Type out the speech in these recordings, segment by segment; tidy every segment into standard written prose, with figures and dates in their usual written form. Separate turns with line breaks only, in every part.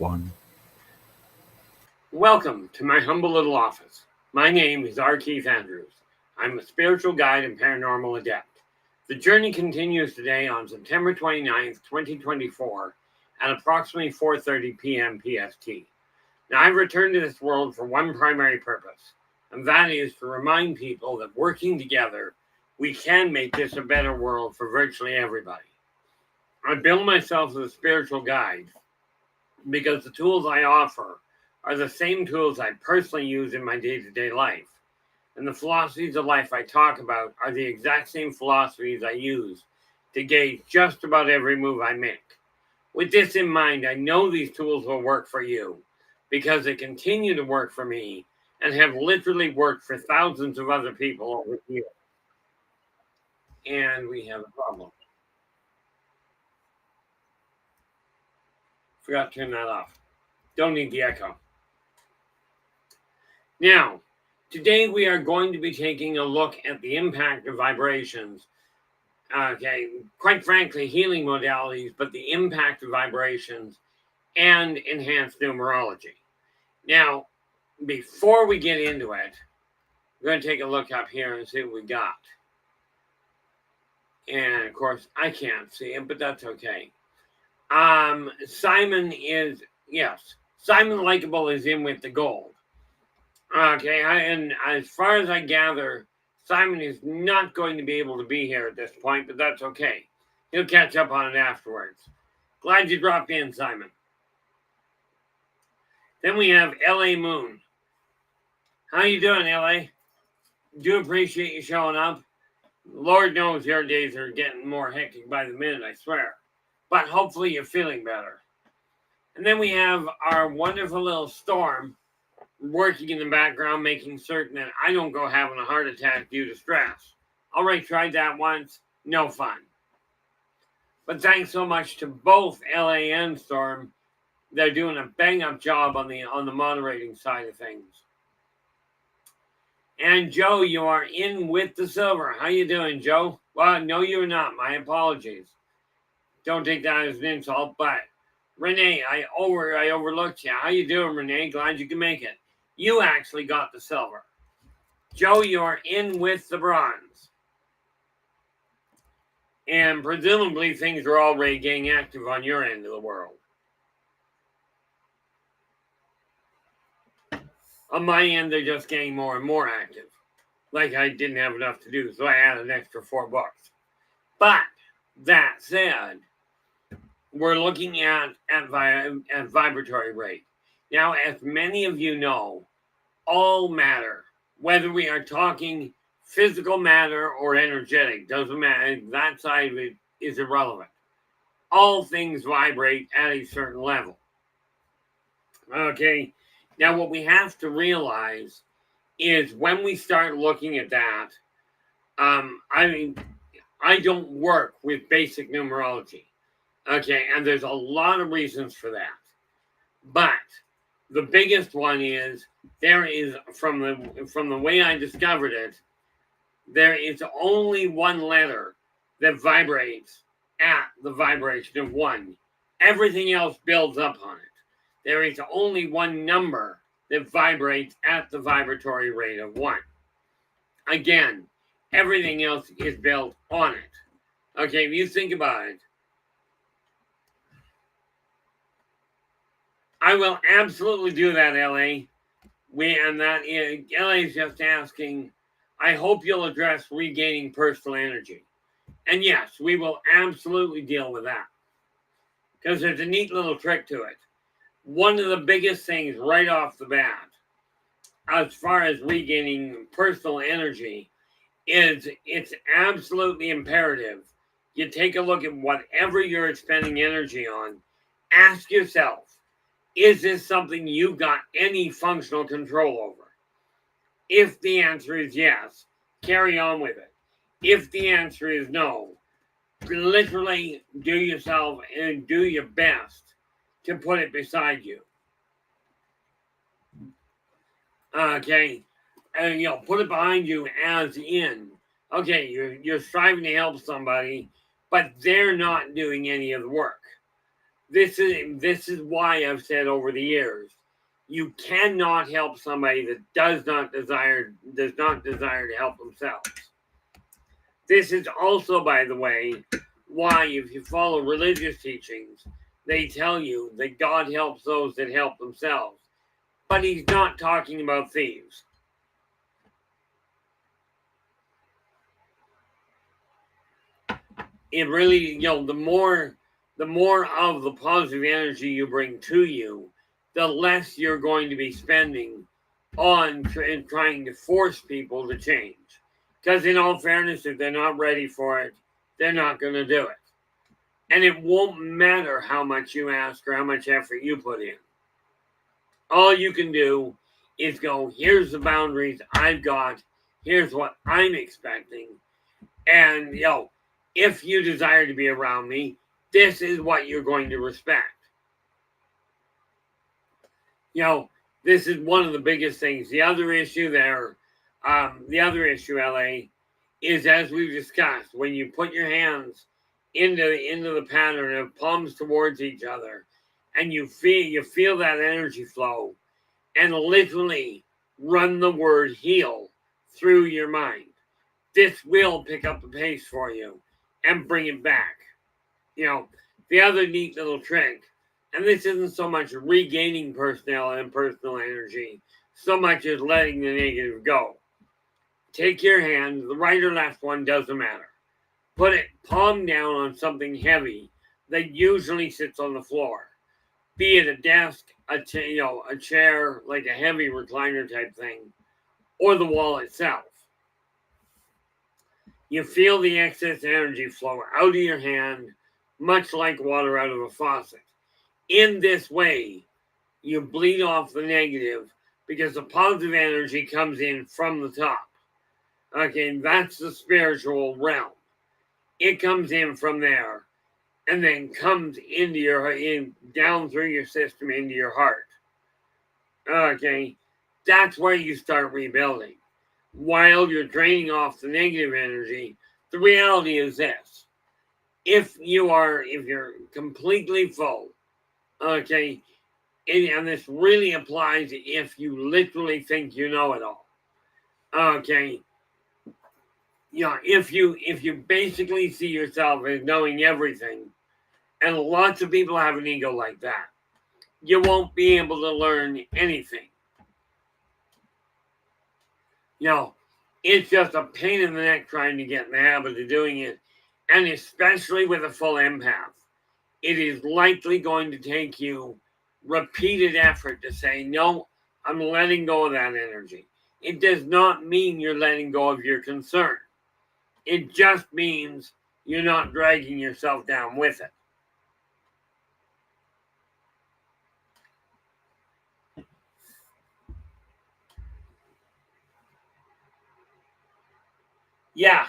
one.
Welcome to my humble little office. My name is R. Keith Andrews. I'm a spiritual guide and paranormal adept. The journey continues today on September 29th, 2024 at approximately 4:30 p.m. PST. Now, I've returned to this world for one primary purpose, and that is to remind people that working together, we can make this a better world for virtually everybody. I bill myself as a spiritual guide because the tools I offer are the same tools I personally use in my day-to-day life. And the philosophies of life I talk about are the exact same philosophies I use to gauge just about every move I make. With this in mind, I know these tools will work for you because they continue to work for me and have literally worked for thousands of other people over the years. And we have a problem. Forgot to turn that off. Don't need the echo. Now, today we are going to be taking a look at the impact of vibrations. Quite frankly, healing modalities, but the impact of vibrations and enhanced numerology. Now, before we get into it, we're going to take a look up here and see what we got. And of course, I can't see it, but that's okay. Simon Likeable is in with the gold. Okay, and as far as I gather, Simon is not going to be able to be here at this point, but that's okay. He'll catch up on it afterwards. Glad you dropped in, Simon. Then we have L.A. Moon. How you doing, L.A.? Do appreciate you showing up. Lord knows your days are getting more hectic by the minute, I swear. But hopefully you're feeling better. And then we have our wonderful little Storm working in the background, making certain that I don't go having a heart attack due to stress. Already tried that once, no fun. But thanks so much to both LA and Storm. They're doing a bang-up job on the moderating side of things. And Joe, you are in with the silver. How you doing, Joe? Well, no, you're not. My apologies. Don't take that as an insult, but Renee, I overlooked you. How you doing, Renee? Glad you can make it. You actually got the silver. Joe, you're in with the bronze. And presumably things are already getting active on your end of the world. On my end, they're just getting more and more active. Like I didn't have enough to do, so I added an extra $4. But that said, we're looking at vibratory rate. Now, as many of you know, all matter, whether we are talking physical matter or energetic, doesn't matter. That side of it is irrelevant. All things vibrate at a certain level. Okay, now what we have to realize is when we start looking at that, I don't work with basic numerology. Okay, and there's a lot of reasons for that. But the biggest one is there is, from the way I discovered it, there is only one letter that vibrates at the vibration of 1. Everything else builds up on it. There is only one number that vibrates at the vibratory rate of 1. Again, everything else is built on it. Okay, if you think about it, I will absolutely do that, LA. LA is just asking, I hope you'll address regaining personal energy. And yes, we will absolutely deal with that. Because there's a neat little trick to it. One of the biggest things right off the bat, as far as regaining personal energy, is it's absolutely imperative you take a look at whatever you're expending energy on. Ask yourself, is this something you got any functional control over? If the answer is yes, carry on with it. If the answer is no, literally do yourself and do your best to put it beside you. Okay, and put it behind you as in, okay, you're striving to help somebody, but they're not doing any of the work. This is why I've said over the years, you cannot help somebody that does not desire to help themselves. This is also, by the way, why if you follow religious teachings, they tell you that God helps those that help themselves. But he's not talking about thieves. It really, the more of the positive energy you bring to you, the less you're going to be spending on trying to force people to change. Because in all fairness, if they're not ready for it, they're not going to do it. And it won't matter how much you ask or how much effort you put in. All you can do is go, here's the boundaries I've got, here's what I'm expecting, and if you desire to be around me, this is what you're going to respect. This is one of the biggest things. The other issue there, LA, is, as we've discussed, when you put your hands into the pattern of palms towards each other, and you feel that energy flow, and literally run the word heal through your mind. This will pick up the pace for you and bring it back. The other neat little trick, and this isn't so much regaining personal energy, so much as letting the negative go. Take your hand, the right or left one, doesn't matter. Put it palm down on something heavy that usually sits on the floor. Be it a desk, a chair, like a heavy recliner type thing, or the wall itself. You feel the excess energy flow out of your hand, much like water out of a faucet. In this way, you bleed off the negative because the positive energy comes in from the top. Okay, that's the spiritual realm. It comes in from there and then comes down through your system into your heart. Okay, that's where you start rebuilding. While you're draining off the negative energy, the reality is this: if you're completely full, okay, and this really applies if you literally think you know it all, okay. If you basically see yourself as knowing everything, and lots of people have an ego like that, you won't be able to learn anything. It's just a pain in the neck trying to get in the habit of doing it, and especially with a full empath, it is likely going to take you repeated effort to say, no, I'm letting go of that energy. It does not mean you're letting go of your concern. It just means you're not dragging yourself down with it. Yeah,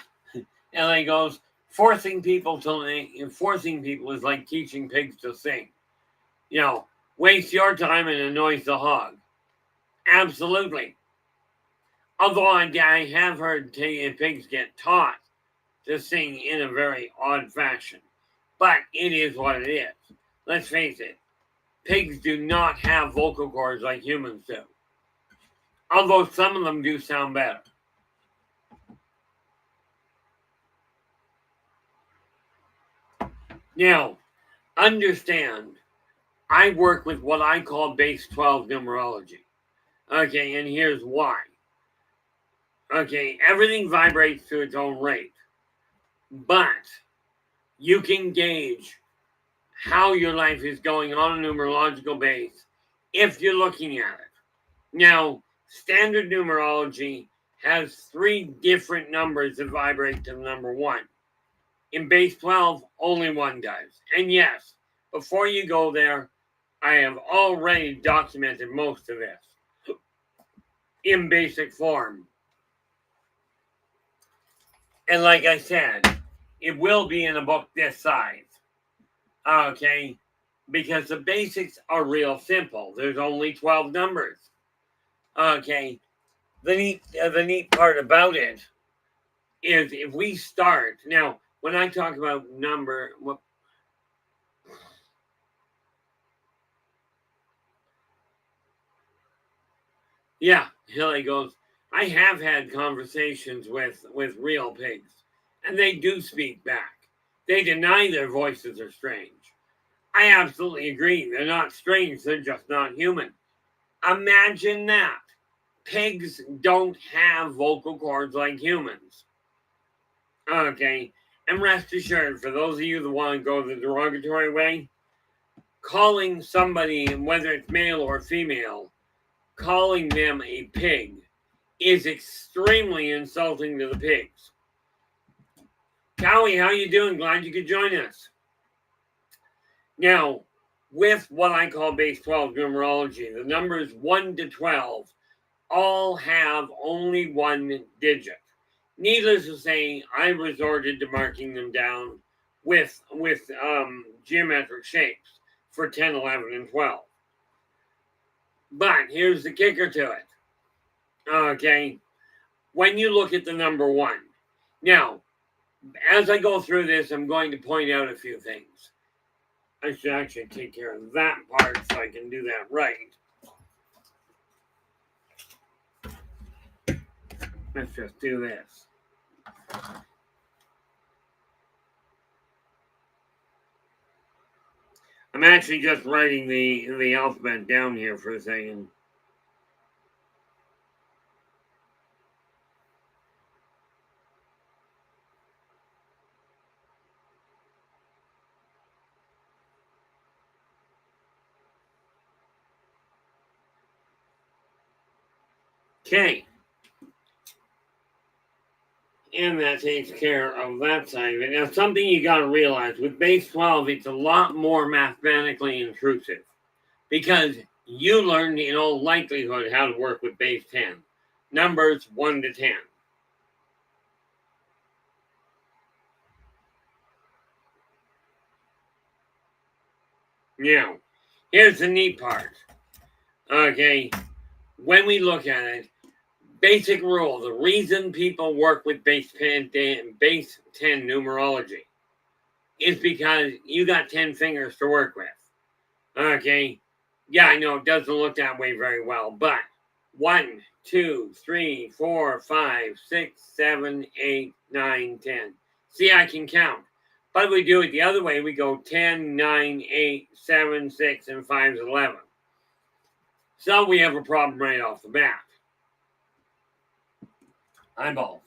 LA goes, forcing people is like teaching pigs to sing. Waste your time and annoys the hog. Absolutely. Although I have heard pigs get taught to sing in a very odd fashion. But it is what it is. Let's face it, pigs do not have vocal cords like humans do. Although some of them do sound better. Now, understand, I work with what I call base 12 numerology. Okay, and here's why. Okay, everything vibrates to its own rate. But you can gauge how your life is going on a numerological base if you're looking at it. Now, standard numerology has 3 different numbers that vibrate to the number 1. In base 12, only 1 does. And yes, before you go there, I have already documented most of this in basic form. And like I said, it will be in a book this size. Okay? Because the basics are real simple. There's only 12 numbers. Okay? The neat part about it is if we start... Now, when I talk about Yeah, Hilly goes, I have had conversations with real pigs, and they do speak back. They deny their voices are strange. I absolutely agree. They're not strange, they're just not human. Imagine that. Pigs don't have vocal cords like humans. Okay, and rest assured, for those of you that want to go the derogatory way, calling somebody, whether it's male or female, calling them a pig is extremely insulting to the pigs. Cowie, how you doing? Glad you could join us. Now, with what I call base 12 numerology, the numbers 1 to 12 all have only one digit. Needless to say, I resorted to marking them down with geometric shapes for 10, 11, and 12. But here's the kicker to it. Okay, when you look at the number 1, now, as I go through this, I'm going to point out a few things. I should actually take care of that part so I can do that right. Let's just do this. I'm actually just writing the alphabet down here for a second. Okay. And that takes care of that side of it. Now, something you got to realize with base 12, it's a lot more mathematically intrusive because you learned in all likelihood how to work with base 10, numbers 1 to 10. Now, here's the neat part. Okay, when we look at it, basic rule, the reason people work with base 10 numerology is because you got 10 fingers to work with. Okay, yeah, I know it doesn't look that way very well, but 1, 2, 3, 4, 5, 6, 7, 8, 9, 10. See, I can count. But if we do it the other way, we go 10, 9, 8, 7, 6, and 5 is 11. So we have a problem right off the bat. Eyeballs.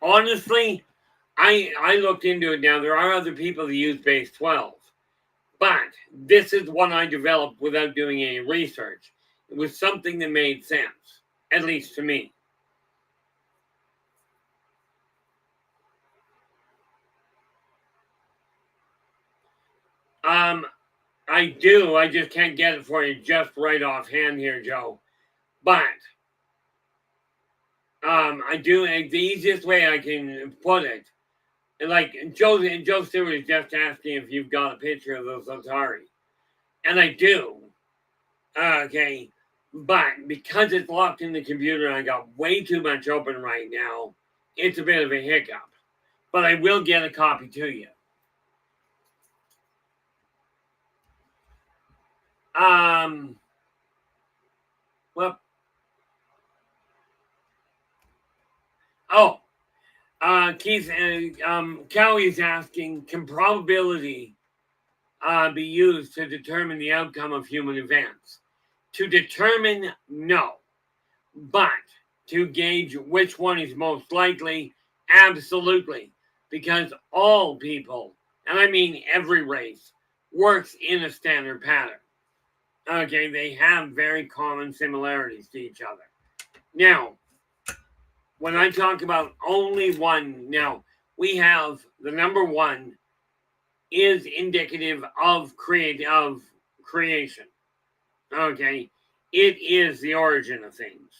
Honestly, I looked into it now. There are other people that use base 12. But this is one I developed without doing any research. It was something that made sense, at least to me. I do. I just can't get it for you just right offhand here, Joe. But I do. The easiest way I can put it, like Joe Stewart is just asking if you've got a picture of those Atari, and I do. Okay, but because it's locked in the computer and I got way too much open right now, it's a bit of a hiccup. But I will get a copy to you. Well, Keith, Cowie's asking, can probability be used to determine the outcome of human events? To determine, no. But to gauge which one is most likely, absolutely. Because all people, and I mean every race, works in a standard pattern. Okay, they have very common similarities to each other. Now, when I talk about only one, now we have the number 1 is indicative of creation. Okay, it is the origin of things.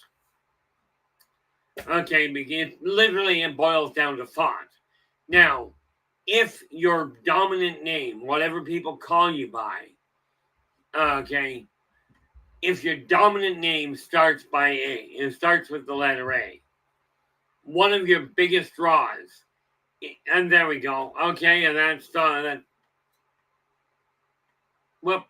Okay, it boils down to thought. Now, if your dominant name, whatever people call you by, okay, if your dominant name starts by A, it starts with the letter A, one of your biggest draws, and there we go. Okay, and that's that. Well,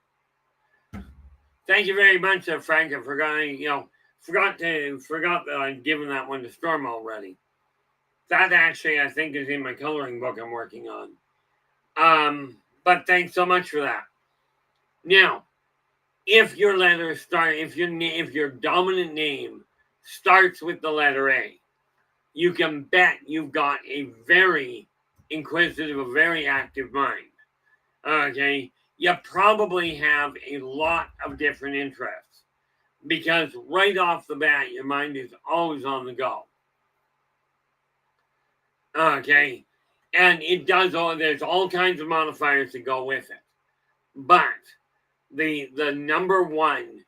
Thank you very much, Frank. I forgot that I'd given that one to Storm already. That actually, I think, is in my coloring book I'm working on. But thanks so much for that. Now, if your dominant name starts with the letter A, you can bet you've got a very inquisitive, a very active mind. Okay, you probably have a lot of different interests because right off the bat, your mind is always on the go. Okay, and there's all kinds of modifiers that go with it, but the number one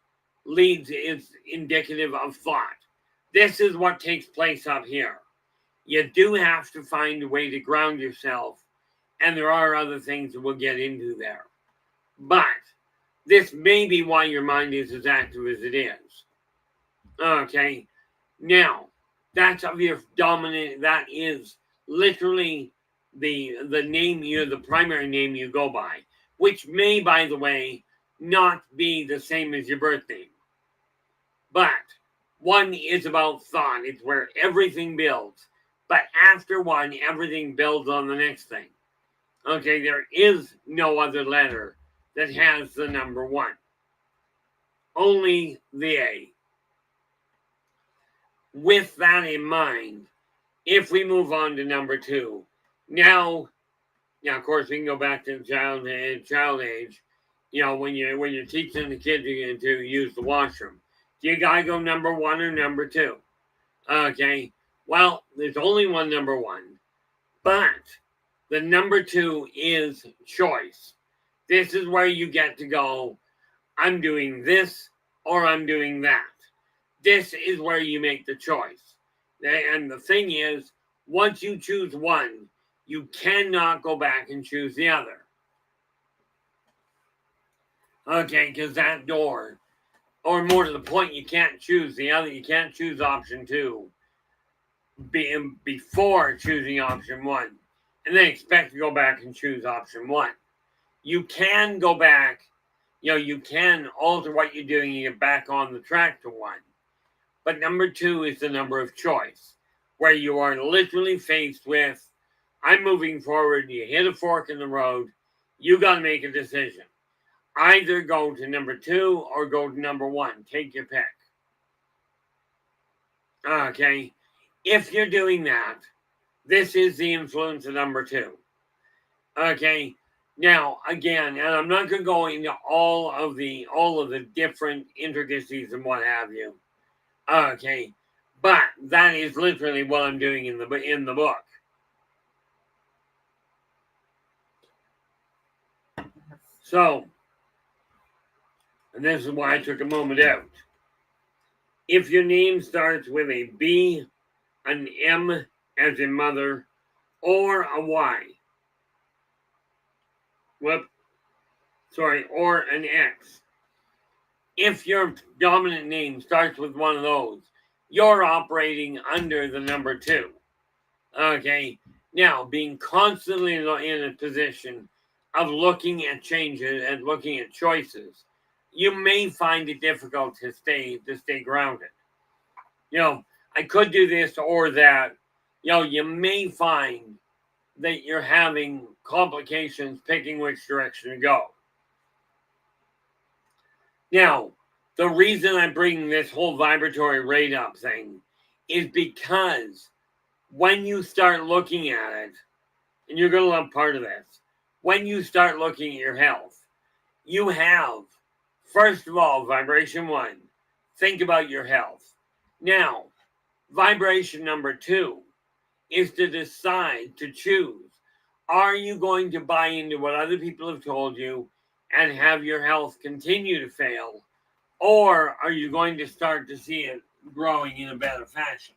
is indicative of thought. This is what takes place up here. You do have to find a way to ground yourself, and there are other things that we'll get into there. But this may be why your mind is as active as it is. Okay, now that's of your dominant. That is literally the primary name you go by, which may, by the way, not be the same as your birth name. But one is about thought. It's where everything builds. But after one, everything builds on the next thing. Okay, there is no other letter that has the number one. Only the A. With that in mind, if we move on to number two, now of course we can go back to child age. When you're teaching the kid to use the washroom, do you gotta go number one or number two? Okay, well, there's only one number one, but the number two is choice. This is where you get to go, I'm doing this or I'm doing that. This is where you make the choice. And the thing is, once you choose one, you cannot go back and choose the other. Okay, because that door, or more to the point, you can't choose the other. You can't choose option two before choosing option one, and then expect to go back and choose option one. You can go back, you can alter what you're doing and get back on the track to one. But number two is the number of choice, where you are literally faced with, I'm moving forward, you hit a fork in the road, you got to make a decision. Either go to number two or go to number one. Take your pick. Okay. If you're doing that, this is the influence of number two. Okay. Now, again, and I'm not going to go into all of the different intricacies and what have you. Okay. But that is literally what I'm doing in the book. So, and this is why I took a moment out. If your name starts with a B, an M as in mother, or a Y, or an X. If your dominant name starts with one of those, you're operating under the number two. Okay. Now, being constantly in a position of looking at changes and looking at choices, you may find it difficult to stay grounded. I could do this or that. You may find that you're having complications picking which direction to go. Now, the reason I'm bringing this whole vibratory rate up thing is because when you start looking at it, and you're going to love part of this, when you start looking at your health, you have, first of all, vibration one. Think about your health. Now, vibration number two is to decide, to choose. Are you going to buy into what other people have told you and have your health continue to fail? Or are you going to start to see it growing in a better fashion?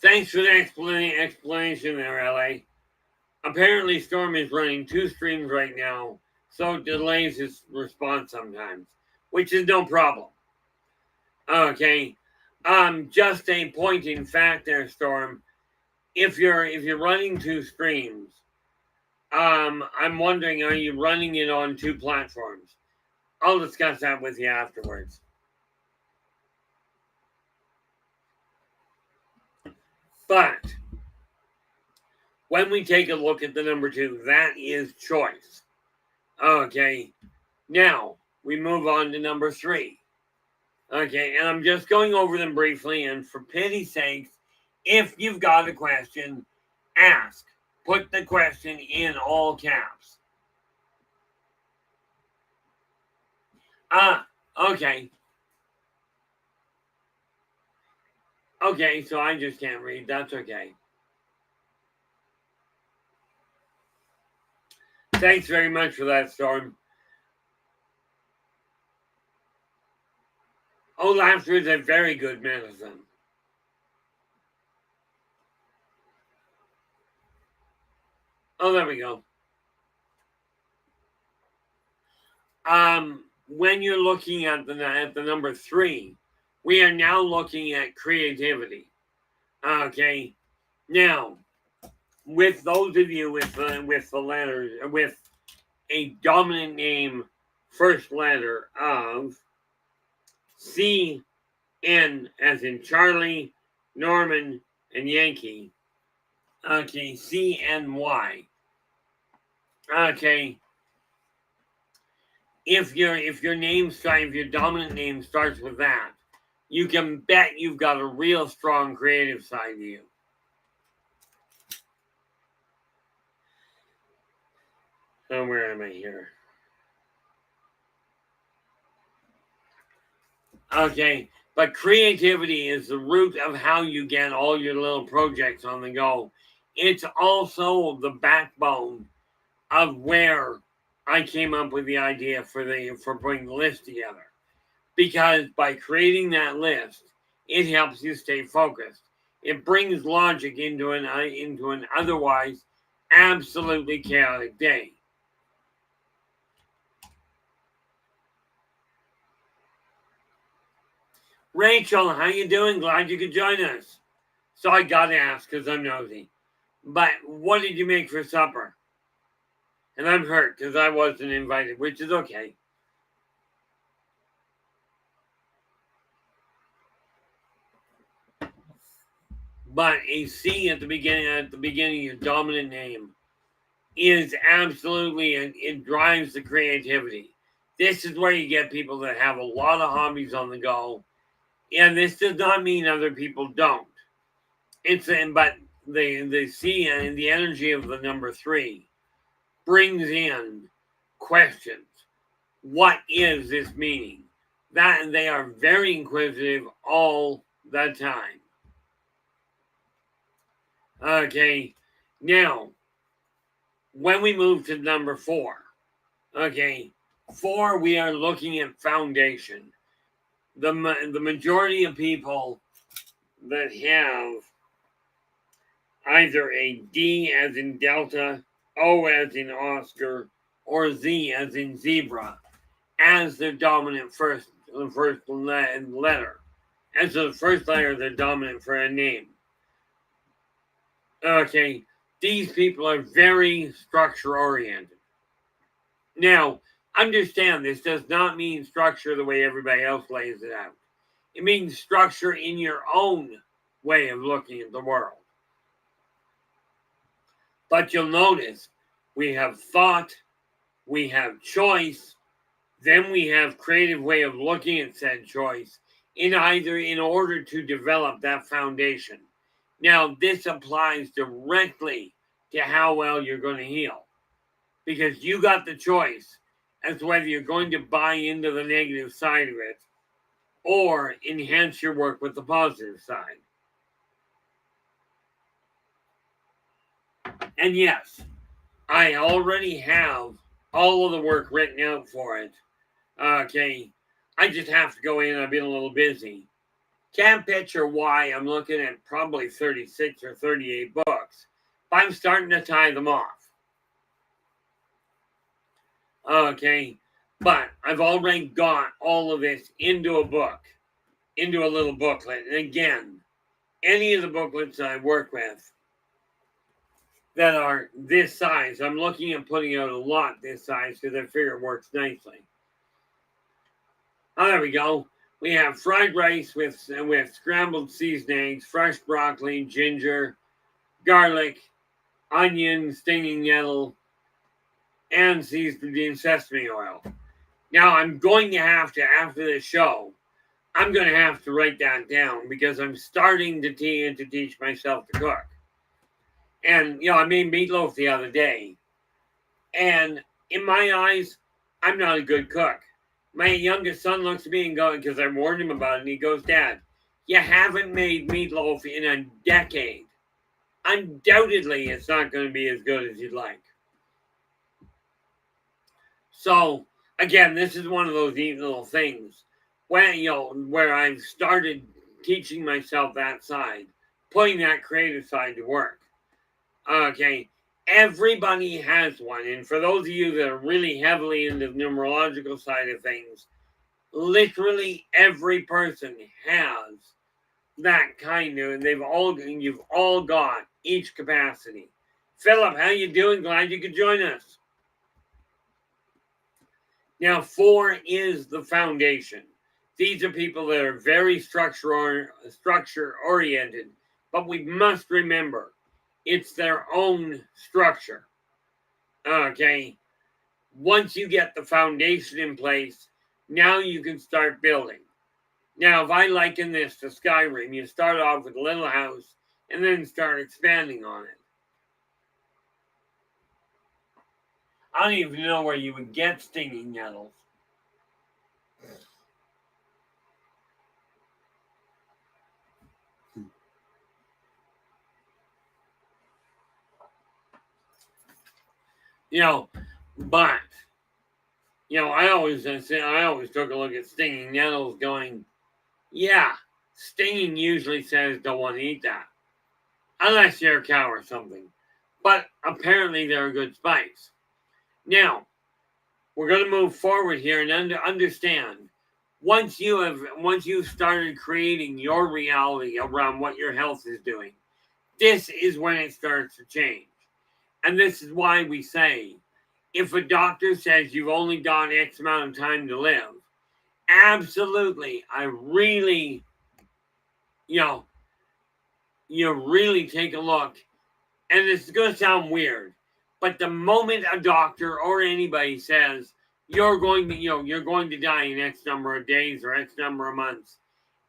Thanks for the explanation there, LA. Apparently, Storm is running two streams right now, so it delays his response sometimes, which is no problem. Okay. Just a point in fact there, Storm. if you're running two streams, I'm wondering, are you running it on two platforms? I'll discuss that with you afterwards. But when we take a look at the number 2, that is choice. Okay, now we move on to number 3. Okay, and I'm just going over them briefly, and for pity's sakes, if you've got a question, ask. Put the question in all caps. Okay. Okay, so I just can't read. That's okay. Thanks very much for that, Storm. Oh, laughter is a very good medicine. Oh, there we go. When you're looking at the number 3, we are now looking at creativity. Okay, now with those of you with the letters with a dominant name first letter of C, N as in Charlie, Norman, and Yankee. Okay, CNY. Okay. If your dominant name starts with that, you can bet you've got a real strong creative side to you. So where am I here? Okay, but creativity is the root of how you get all your little projects on the go. It's also the backbone of where I came up with the idea for putting the list together. Because by creating that list, it helps you stay focused. It brings logic into an otherwise absolutely chaotic day. Rachel, how you doing? Glad you could join us. So I gotta ask because I'm nosy. But what did you make for supper? And I'm hurt because I wasn't invited, which is okay. But a C at the beginning of your dominant name is absolutely, it drives the creativity. This is where you get people that have a lot of hobbies on the go. And this does not mean other people don't. But the C and the energy of the number 3 brings in questions. What is this meaning? That they are very inquisitive all the time. Okay, now when we move to number 4, okay, 4 we are looking at foundation. The majority of people that have either a D as in Delta, O as in Oscar, or Z as in zebra as their dominant first letter. As the first letter, they're dominant for a name. Okay, these people are very structure oriented. Now, understand this does not mean structure the way everybody else lays it out. It means structure in your own way of looking at the world. But you'll notice we have thought, we have choice, then we have creative way of looking at said choice in order to develop that foundation. Now, this applies directly to how well you're going to heal because you got the choice as to whether you're going to buy into the negative side of it or enhance your work with the positive side. And yes, I already have all of the work written out for it. Okay, I just have to go in. I've been a little busy. Can't picture why I'm looking at probably 36 or 38 books, but I'm starting to tie them off. Okay, but I've already got all of this into a book, into a little booklet. And again, any of the booklets I work with, that are this size. I'm looking at putting out a lot this size because I figure it works nicely. Oh, there we go. We have fried rice with scrambled seasoned eggs, fresh broccoli, ginger, garlic, onion, stinging nettle, and seasoned in sesame oil. Now I'm going to have to, after this show, I'm going to have to write that down because I'm starting to teach myself to cook. And, I made meatloaf the other day. And in my eyes, I'm not a good cook. My youngest son looks at me and goes, because I warned him about it, and he goes, Dad, you haven't made meatloaf in a decade. Undoubtedly, it's not going to be as good as you'd like. So, again, this is one of those neat little things where I've started teaching myself that side, putting that creative side to work. Okay, everybody has one. And for those of you that are really heavily into the numerological side of things, literally every person has that kind of, and you've all got each capacity. Philip, how you doing? Glad you could join us. Now, 4 is the foundation. These are people that are very structure oriented, but we must remember it's their own structure. Okay. Once you get the foundation in place, now you can start building. Now, if I liken this to Skyrim, you start off with a little house and then start expanding on it. I don't even know where you would get stinging nettles. But I always took a look at stinging nettles going, yeah, stinging usually says don't want to eat that. Unless you're a cow or something. But apparently they're a good spice. Now, we're going to move forward here and understand once you've started creating your reality around what your health is doing, this is when it starts to change. And this is why we say, if a doctor says you've only got X amount of time to live, absolutely, I really, you really take a look. And it's going to sound weird, but the moment a doctor or anybody says you're going to die in X number of days or X number of months,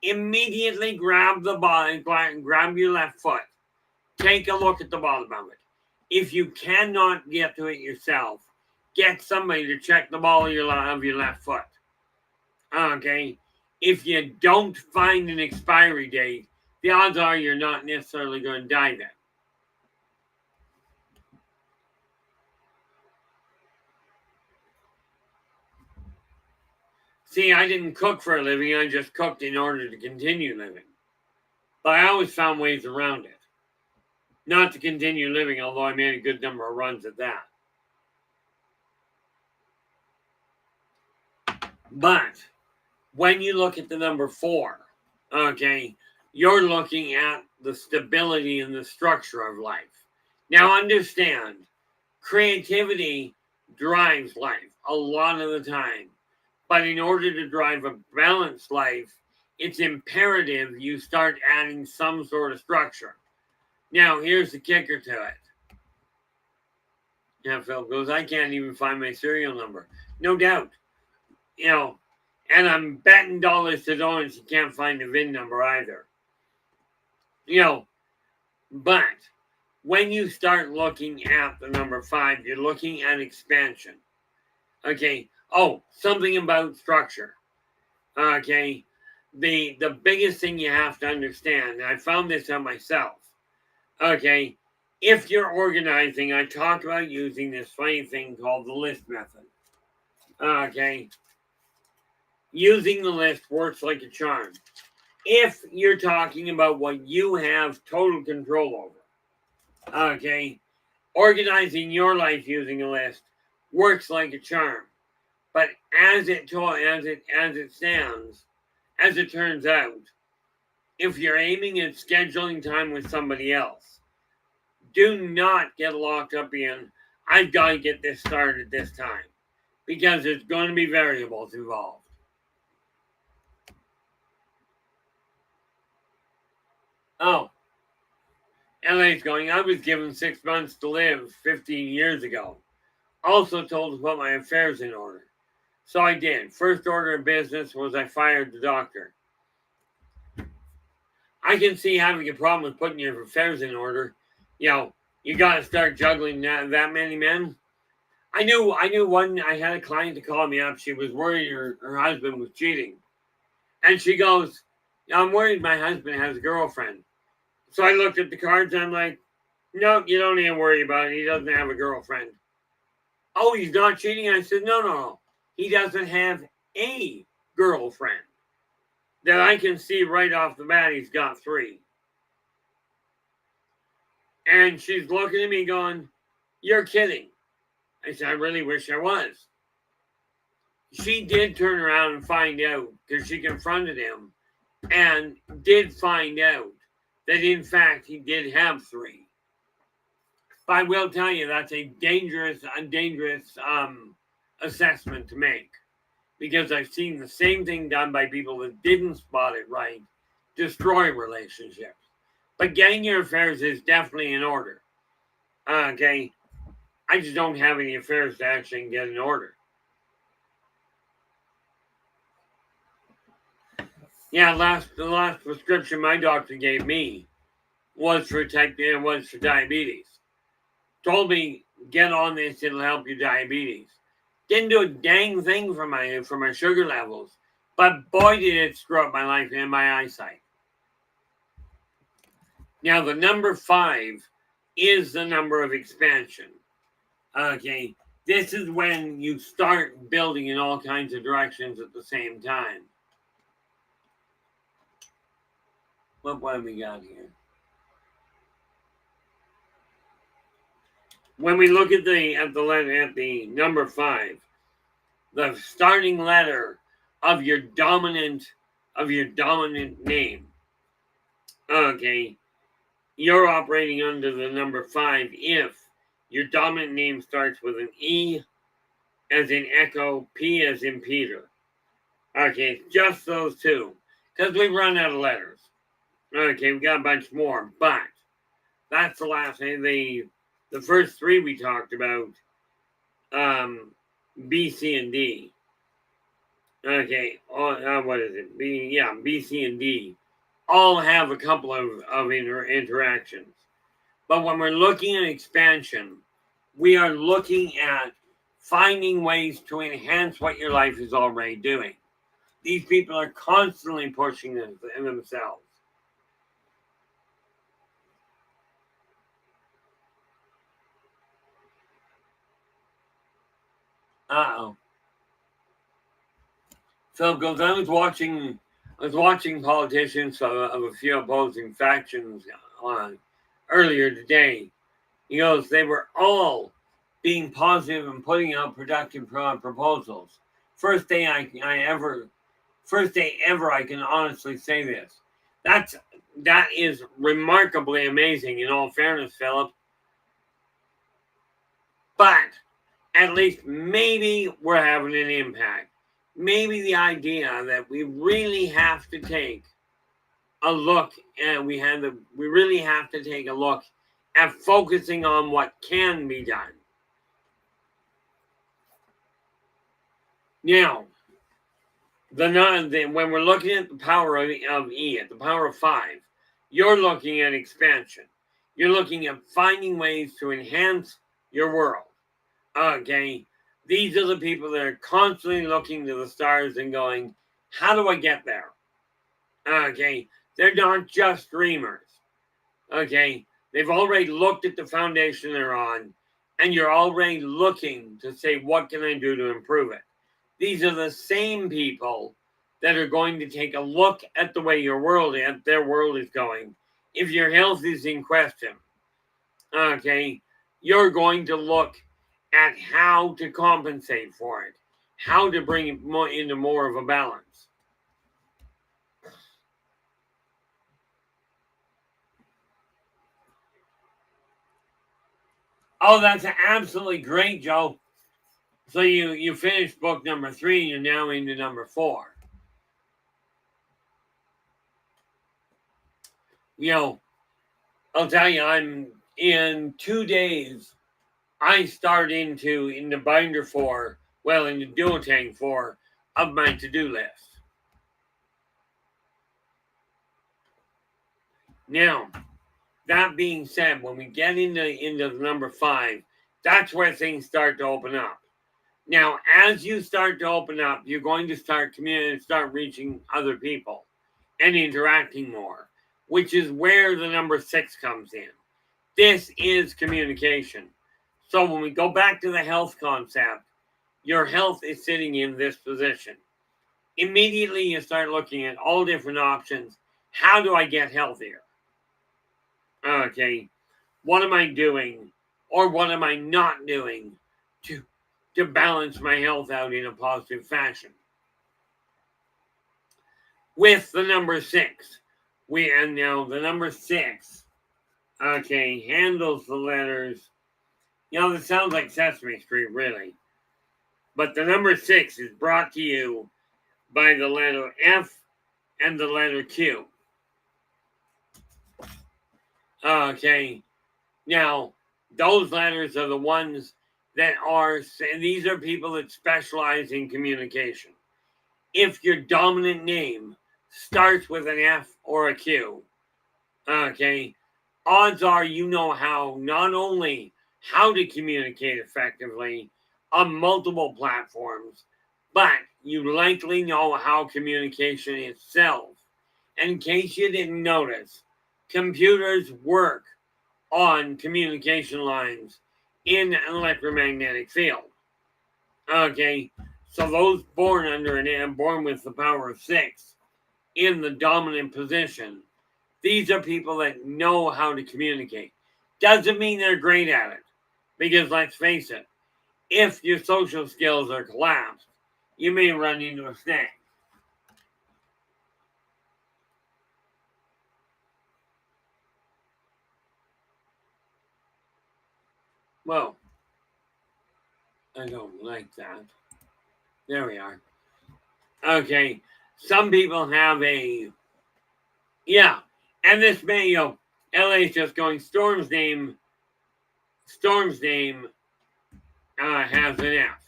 immediately grab the body, grab your left foot, take a look at the bottom of it. If you cannot get to it yourself, get somebody to check the ball of your left foot. Okay, if you don't find an expiry date, the odds are you're not necessarily going to die then. See, I didn't cook for a living. I just cooked in order to continue living. But I always found ways around it. Not to continue living, although I made a good number of runs at that. But when you look at the number 4, okay, you're looking at the stability and the structure of life. Now understand, creativity drives life a lot of the time. But in order to drive a balanced life, it's imperative you start adding some sort of structure. Now, here's the kicker to it. Yeah, Phil goes, I can't even find my serial number. No doubt. And I'm betting dollars to donuts you can't find the VIN number either. But when you start looking at the number 5, you're looking at expansion. Okay. Oh, something about structure. Okay. The biggest thing you have to understand, and I found this out myself. Okay. If you're organizing, I talk about using this funny thing called the list method. Okay. Using the list works like a charm. If you're talking about what you have total control over. Okay. Organizing your life using a list works like a charm. But as it turns out, if you're aiming at scheduling time with somebody else, do not get locked up in, I've got to get this started this time, because there's going to be variables involved. Oh, LA's going, I was given 6 months to live 15 years ago. Also told to put my affairs in order. So I did. First order of business was I fired the doctor. I can see having a problem with putting your affairs in order. You know, you got to start juggling that many men. I knew one, I had a client to call me up. She was worried her husband was cheating. And she goes, I'm worried my husband has a girlfriend. So I looked at the cards and I'm like, no, you don't even worry about it. He doesn't have a girlfriend. Oh, he's not cheating? I said, no. He doesn't have a girlfriend. That I can see right off the bat, he's got 3. And she's looking at me going, you're kidding. I said, I really wish I was. She did turn around and find out, because she confronted him, and did find out that in fact he did have 3. But I will tell you that's a dangerous assessment to make, because I've seen the same thing done by people that didn't spot it right, destroy relationships. But getting your affairs is definitely in order. Okay, I just don't have any affairs to actually get in order. Yeah, the last prescription my doctor gave me was for diabetes. Told me, get on this, it'll help your diabetes. Didn't do a dang thing for my sugar levels, but boy did it screw up my life and my eyesight. Now the number 5 is the number of expansion. Okay, this is when you start building in all kinds of directions at the same time. What have we got here? When we look at the number 5, the starting letter of your dominant name. Okay, you're operating under the number 5 if your dominant name starts with an E as in echo, P as in Peter. Okay, just those 2, because we've run out of letters. Okay, we got a bunch more, but that's the last thing. The first 3 we talked about, B, C, and D. Okay, what is it? B, C, and D all have a couple of interactions. But when we're looking at expansion, we are looking at finding ways to enhance what your life is already doing. These people are constantly pushing themselves. Uh-oh. Philip goes, I was watching politicians of a few opposing factions earlier today. He goes, they were all being positive and putting out productive proposals. First day ever I can honestly say this. That is remarkably amazing in all fairness, Philip. But at least maybe we're having an impact. Maybe the idea that we really have to take a look, and we really have to take a look at focusing on what can be done. Now, when we're looking at the power of E, at the power of 5, you're looking at expansion. You're looking at finding ways to enhance your world. Okay, these are the people that are constantly looking to the stars and going, how do I get there? Okay, they're not just dreamers. Okay, they've already looked at the foundation they're on, and you're already looking to say, what can I do to improve it? These are the same people that are going to take a look at the way their world is going. If your health is in question, okay, you're going to look at how to compensate for it, how to bring it into more of a balance. Oh, that's absolutely great, Joe. So you finished book number 3 and you're now into number 4. You know, I'll tell you, I'm in 2 days. I start in the binder 4, well, in the duotang 4 of my to-do list. Now, that being said, when we get into number 5, that's where things start to open up. Now, as you start to open up, you're going to start reaching other people and interacting more, which is where the number 6 comes in. This is communication. So when we go back to the health concept, your health is sitting in this position. Immediately, you start looking at all different options. How do I get healthier? Okay, what am I doing or what am I not doing to balance my health out in a positive fashion? With the number 6, the number 6, okay, handles the letters. This sounds like Sesame Street, really. But the number 6 is brought to you by the letter F and the letter Q. Okay, now those letters are the ones these are people that specialize in communication. If your dominant name starts with an F or a Q, okay, odds are you know not only how to communicate effectively on multiple platforms, but you likely know how communication itself. And in case you didn't notice, computers work on communication lines in an electromagnetic field. Okay, so those born with the power of 6 in the dominant position, these are people that know how to communicate. Doesn't mean they're great at it, because let's face it, if your social skills are collapsed, you may run into a snag. Well, I don't like that. There we are. Okay, some people have and this may, LA's just going, Storm's name has an F.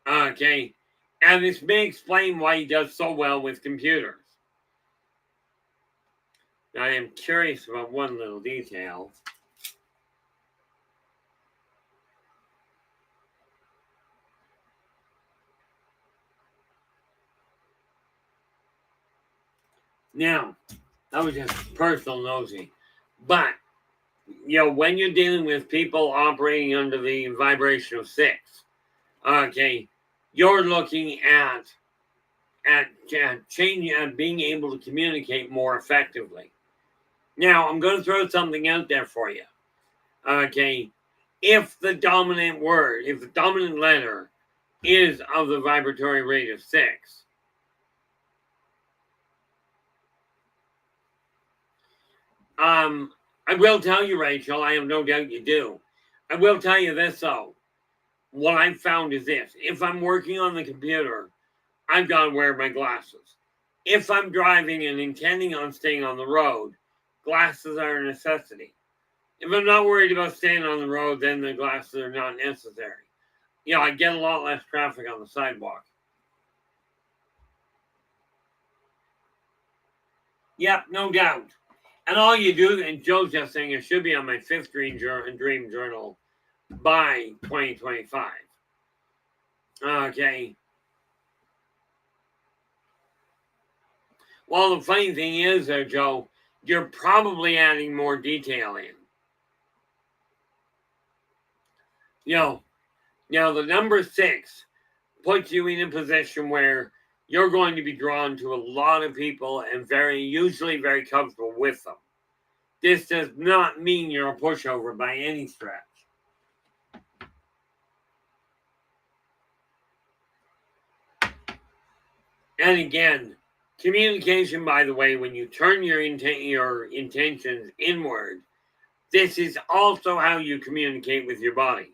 Okay, and this may explain why he does so well with computers. I am curious about one little detail. Now, that was just personal nosy. But, when you're dealing with people operating under the vibration of 6, okay, you're looking at changing and being able to communicate more effectively. Now, I'm going to throw something out there for you. Okay, if the dominant letter is of the vibratory rate of 6, I will tell you, Rachel, I have no doubt you do. I will tell you this, though. What I've found is this. If I'm working on the computer, I've got to wear my glasses. If I'm driving and intending on staying on the road, glasses are a necessity. If I'm not worried about staying on the road, then the glasses are not necessary. I get a lot less traffic on the sidewalk. Yep, no doubt. And all you do, and Joe's just saying it should be on my 5th dream journal by 2025. Okay. Well, the funny thing is, Joe, you're probably adding more detail in. Now the number 6 puts you in a position where you're going to be drawn to a lot of people and usually very comfortable with them. This does not mean you're a pushover by any stretch. And again, communication, by the way, when you turn your intentions inward, This is also how you communicate with your body.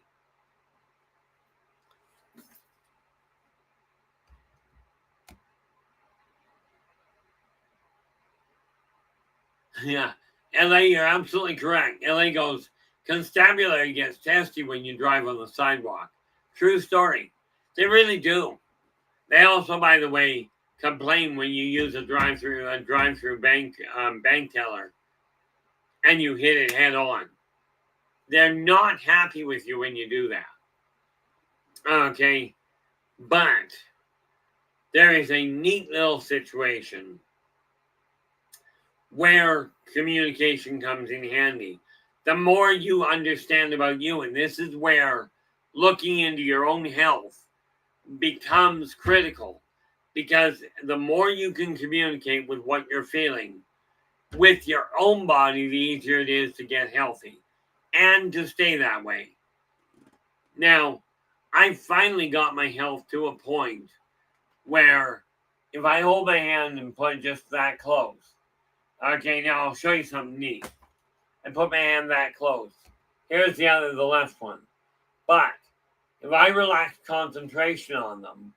Yeah, LA, you're absolutely correct. LA goes, constabulary gets testy when you drive on the sidewalk. True story. They really do. They also, by the way, complain when you use a drive-through bank teller and you hit it head on. They're not happy with you when you do that. Okay, but there is a neat little situation where communication comes in handy. The more you understand about you, and this is where looking into your own health becomes critical, because the more you can communicate with what you're feeling with your own body, the easier it is to get healthy and to stay that way. Now, I finally got my health to a point where if I hold my hand and put it just that close, okay, now I'll show you something neat. I put my hand that close. Here's the left one. But if I relax concentration on them,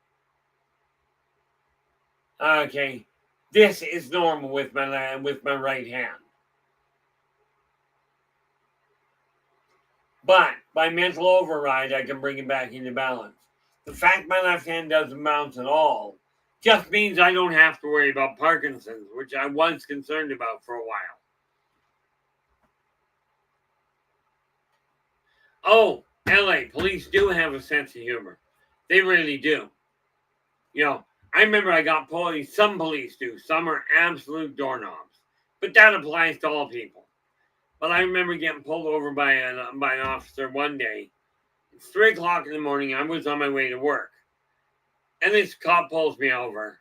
okay, this is normal with my right hand. But by mental override, I can bring it back into balance. The fact my left hand doesn't bounce at all just means I don't have to worry about Parkinson's, which I was concerned about for a while. Oh, LA, police do have a sense of humor. They really do. You know, I remember I got police, some police do, some are absolute doorknobs. But that applies to all people. But I remember getting pulled over by an officer one day. It's 3 o'clock in the morning. I was on my way to work. And this cop pulls me over.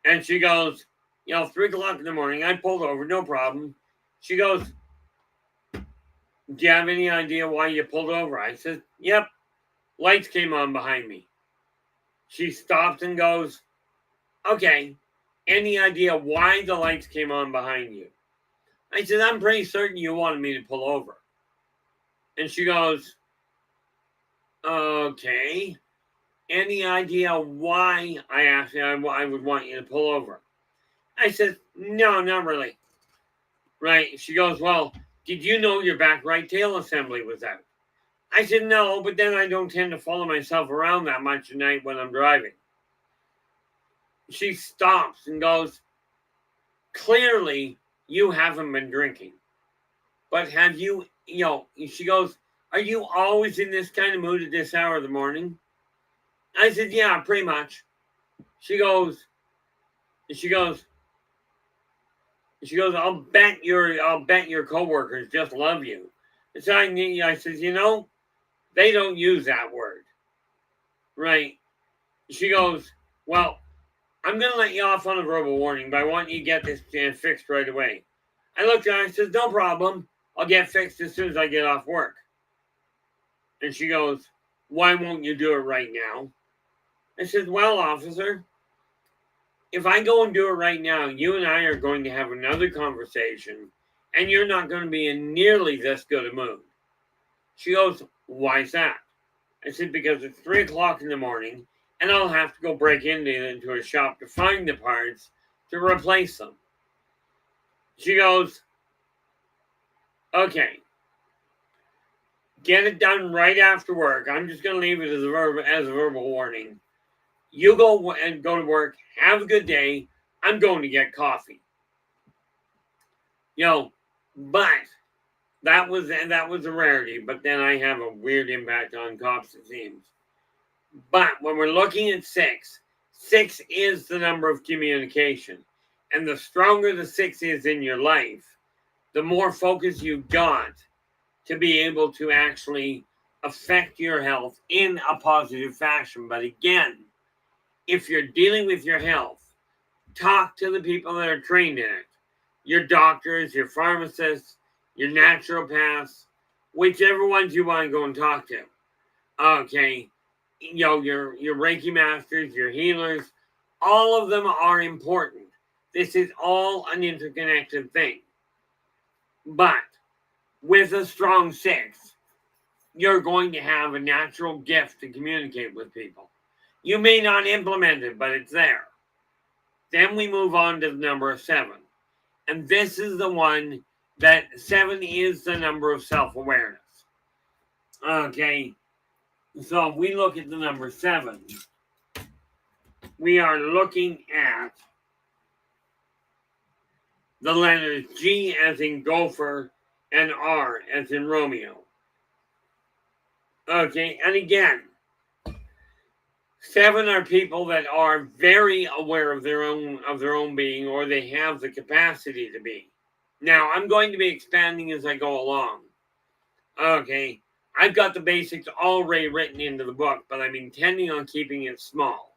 And she goes, 3 o'clock in the morning. I pulled over, no problem. She goes, do you have any idea why you pulled over? I said, yep. Lights came on behind me. She stops and goes, okay. Any idea why the lights came on behind you? I said, I'm pretty certain you wanted me to pull over. And she goes, okay. Any idea why I would want you to pull over? I said, no, not really. Right. She goes, well, did you know your back right tail assembly was out? I said, no, but then I don't tend to follow myself around that much at night when I'm driving. She stops and goes, clearly, you haven't been drinking. But have you, she goes, are you always in this kind of mood at this hour of the morning? I said, yeah, pretty much. She goes, I'll bet your coworkers just love you. So I said, they don't use that word. Right. She goes, well, I'm going to let you off on a verbal warning, but I want you to get this fixed right away. I looked at her and I said, no problem. I'll get fixed as soon as I get off work. And she goes, why won't you do it right now? I said, well, officer, if I go and do it right now, you and I are going to have another conversation, and you're not going to be in nearly this good a mood. She goes, why is that? I said, because it's 3 o'clock in the morning, and I'll have to go break into a shop to find the parts to replace them. She goes, okay, get it done right after work. I'm just going to leave it as a verbal warning. You go to work, have a good day. I'm going to get coffee. But that was a rarity. But then I have a weird impact on cops, it seems. But when we're looking at 6 is the number of communication. And the stronger the 6 is in your life, the more focus you've got to be able to actually affect your health in a positive fashion. But again, if you're dealing with your health, talk to the people that are trained in it. Your doctors, your pharmacists, your naturopaths, whichever ones you want to go and talk to. Okay. Your Reiki masters, your healers, all of them are important. This is all an interconnected thing. But with a strong 6, you're going to have a natural gift to communicate with people. You may not implement it, but it's there. Then we move on to the number 7. And this is the one that 7 is the number of self-awareness. Okay, so if we look at the number 7, we are looking at the letters G as in gopher and R as in Romeo. Okay, and again, 7 are people that are very aware of their own being, or they have the capacity to be. Now, I'm going to be expanding as I go along. Okay, I've got the basics already written into the book, but I'm intending on keeping it small.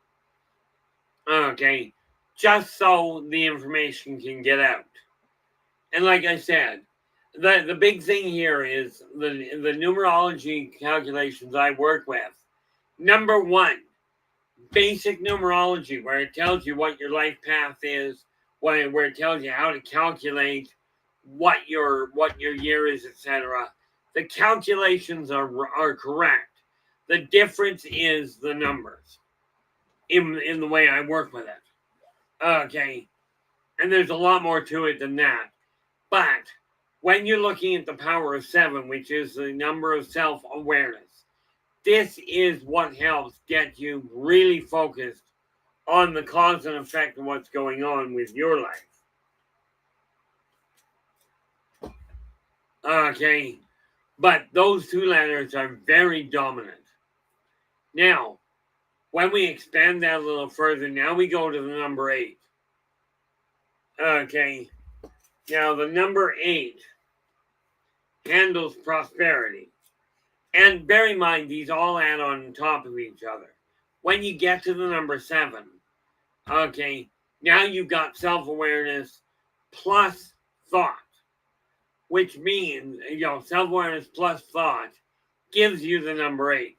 Okay, just so the information can get out. And like I said, the big thing here is the numerology calculations I work with. Number 1, basic numerology, where it tells you what your life path is, where it tells you how to calculate what your year is, etc. The calculations are correct. The difference is the numbers in the way I work with it. Okay, and there's a lot more to it than that. But when you're looking at the power of 7, which is the number of self-awareness, this is what helps get you really focused on the cause and effect of what's going on with your life. Okay, but those 2 letters are very dominant. Now, when we expand that a little further, now we go to the number 8. Okay, now the number 8 handles prosperity. And bear in mind, these all add on top of each other. When you get to the number 7, okay, now you've got self-awareness plus thought, which means, self-awareness plus thought gives you the number 8.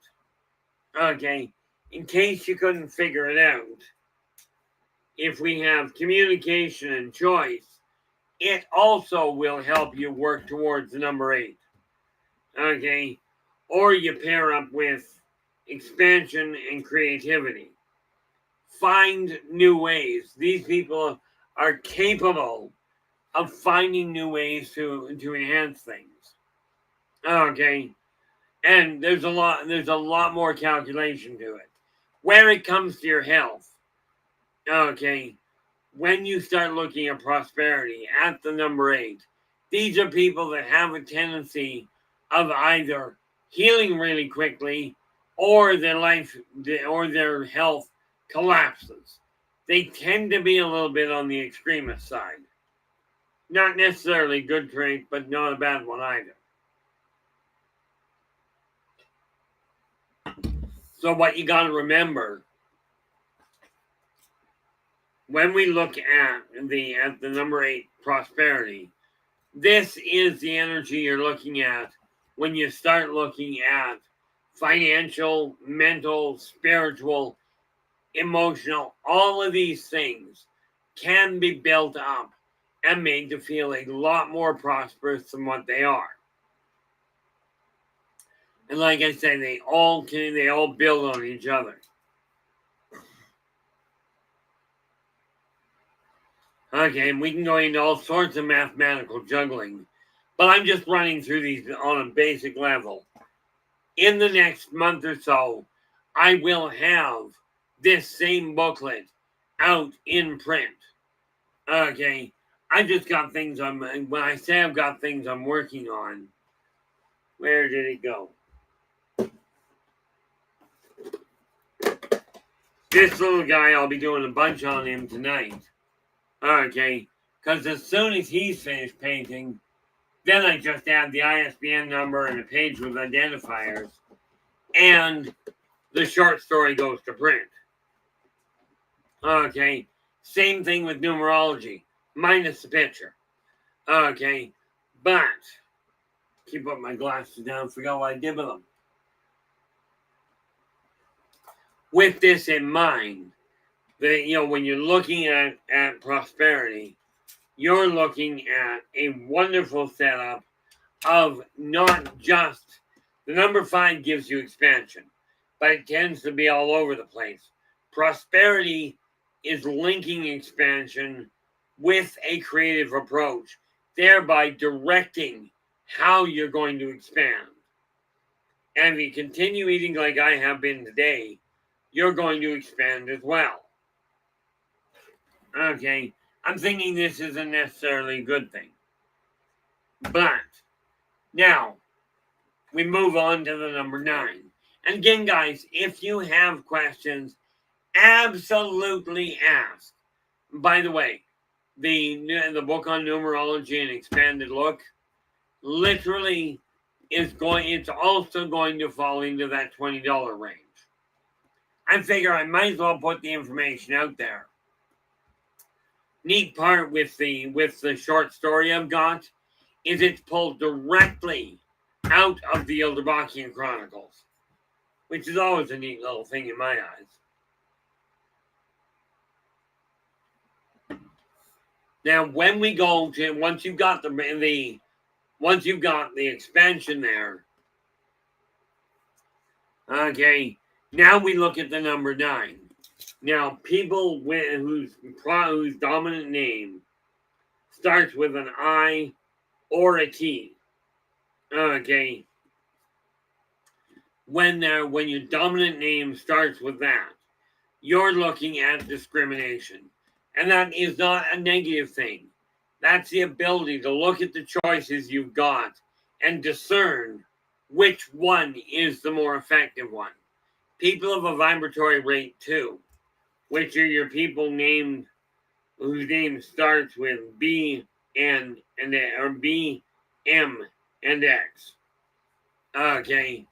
Okay, in case you couldn't figure it out, if we have communication and choice, it also will help you work towards the number 8. Okay, or you pair up with expansion and creativity. Find new ways. These people are capable of finding new ways to enhance things. Okay, and there's a lot more calculation to it. Where it comes to your health, okay, when you start looking at prosperity at the number 8, these are people that have a tendency of either healing really quickly or their health collapses. They tend to be a little bit on the extremist side. Not necessarily a good trait, but not a bad one either. So what you got to remember, when we look at the number 8 prosperity, this is the energy you're looking at when you start looking at financial, mental, spiritual, emotional. All of these things can be built up and made to feel a lot more prosperous than what they are. And like I said, they all build on each other. Okay, and we can go into all sorts of mathematical juggling, but I'm just running through these on a basic level. In the next month or so, I will have this same booklet out in print. Okay, I just got things when I say I've got things I'm working on, where did it go? This little guy, I'll be doing a bunch on him tonight. Okay, because as soon as he's finished painting, then I just add the ISBN number and a page with identifiers, and the short story goes to print. Okay, same thing with numerology, minus the picture. Okay, but keep up my glasses down, forgot what I did with them. With this in mind, that when you're looking at prosperity, you're looking at a wonderful setup of not just the number 5 gives you expansion, but it tends to be all over the place. Prosperity is linking expansion with a creative approach, thereby directing how you're going to expand. And if you continue eating like I have been today, you're going to expand as well. Okay, I'm thinking this isn't necessarily a good thing. But now we move on to the number 9. And again, guys, if you have questions, absolutely ask. By the way, the book on numerology and expanded look literally it's also going to fall into that $20 range. I figure I might as well put the information out there. Neat part with the short story I've got is it's pulled directly out of the Elderbachian Chronicles, which is always a neat little thing in my eyes. Now, when we go to once you've got the expansion there, okay. Now we look at the number 9. Now, people whose dominant name starts with an I or a T. Okay. When your dominant name starts with that, you're looking at discrimination. And that is not a negative thing. That's the ability to look at the choices you've got and discern which one is the more effective one. People of a vibratory rate 2, which are your people named whose name starts with B, N, and or B, M, and X. Okay.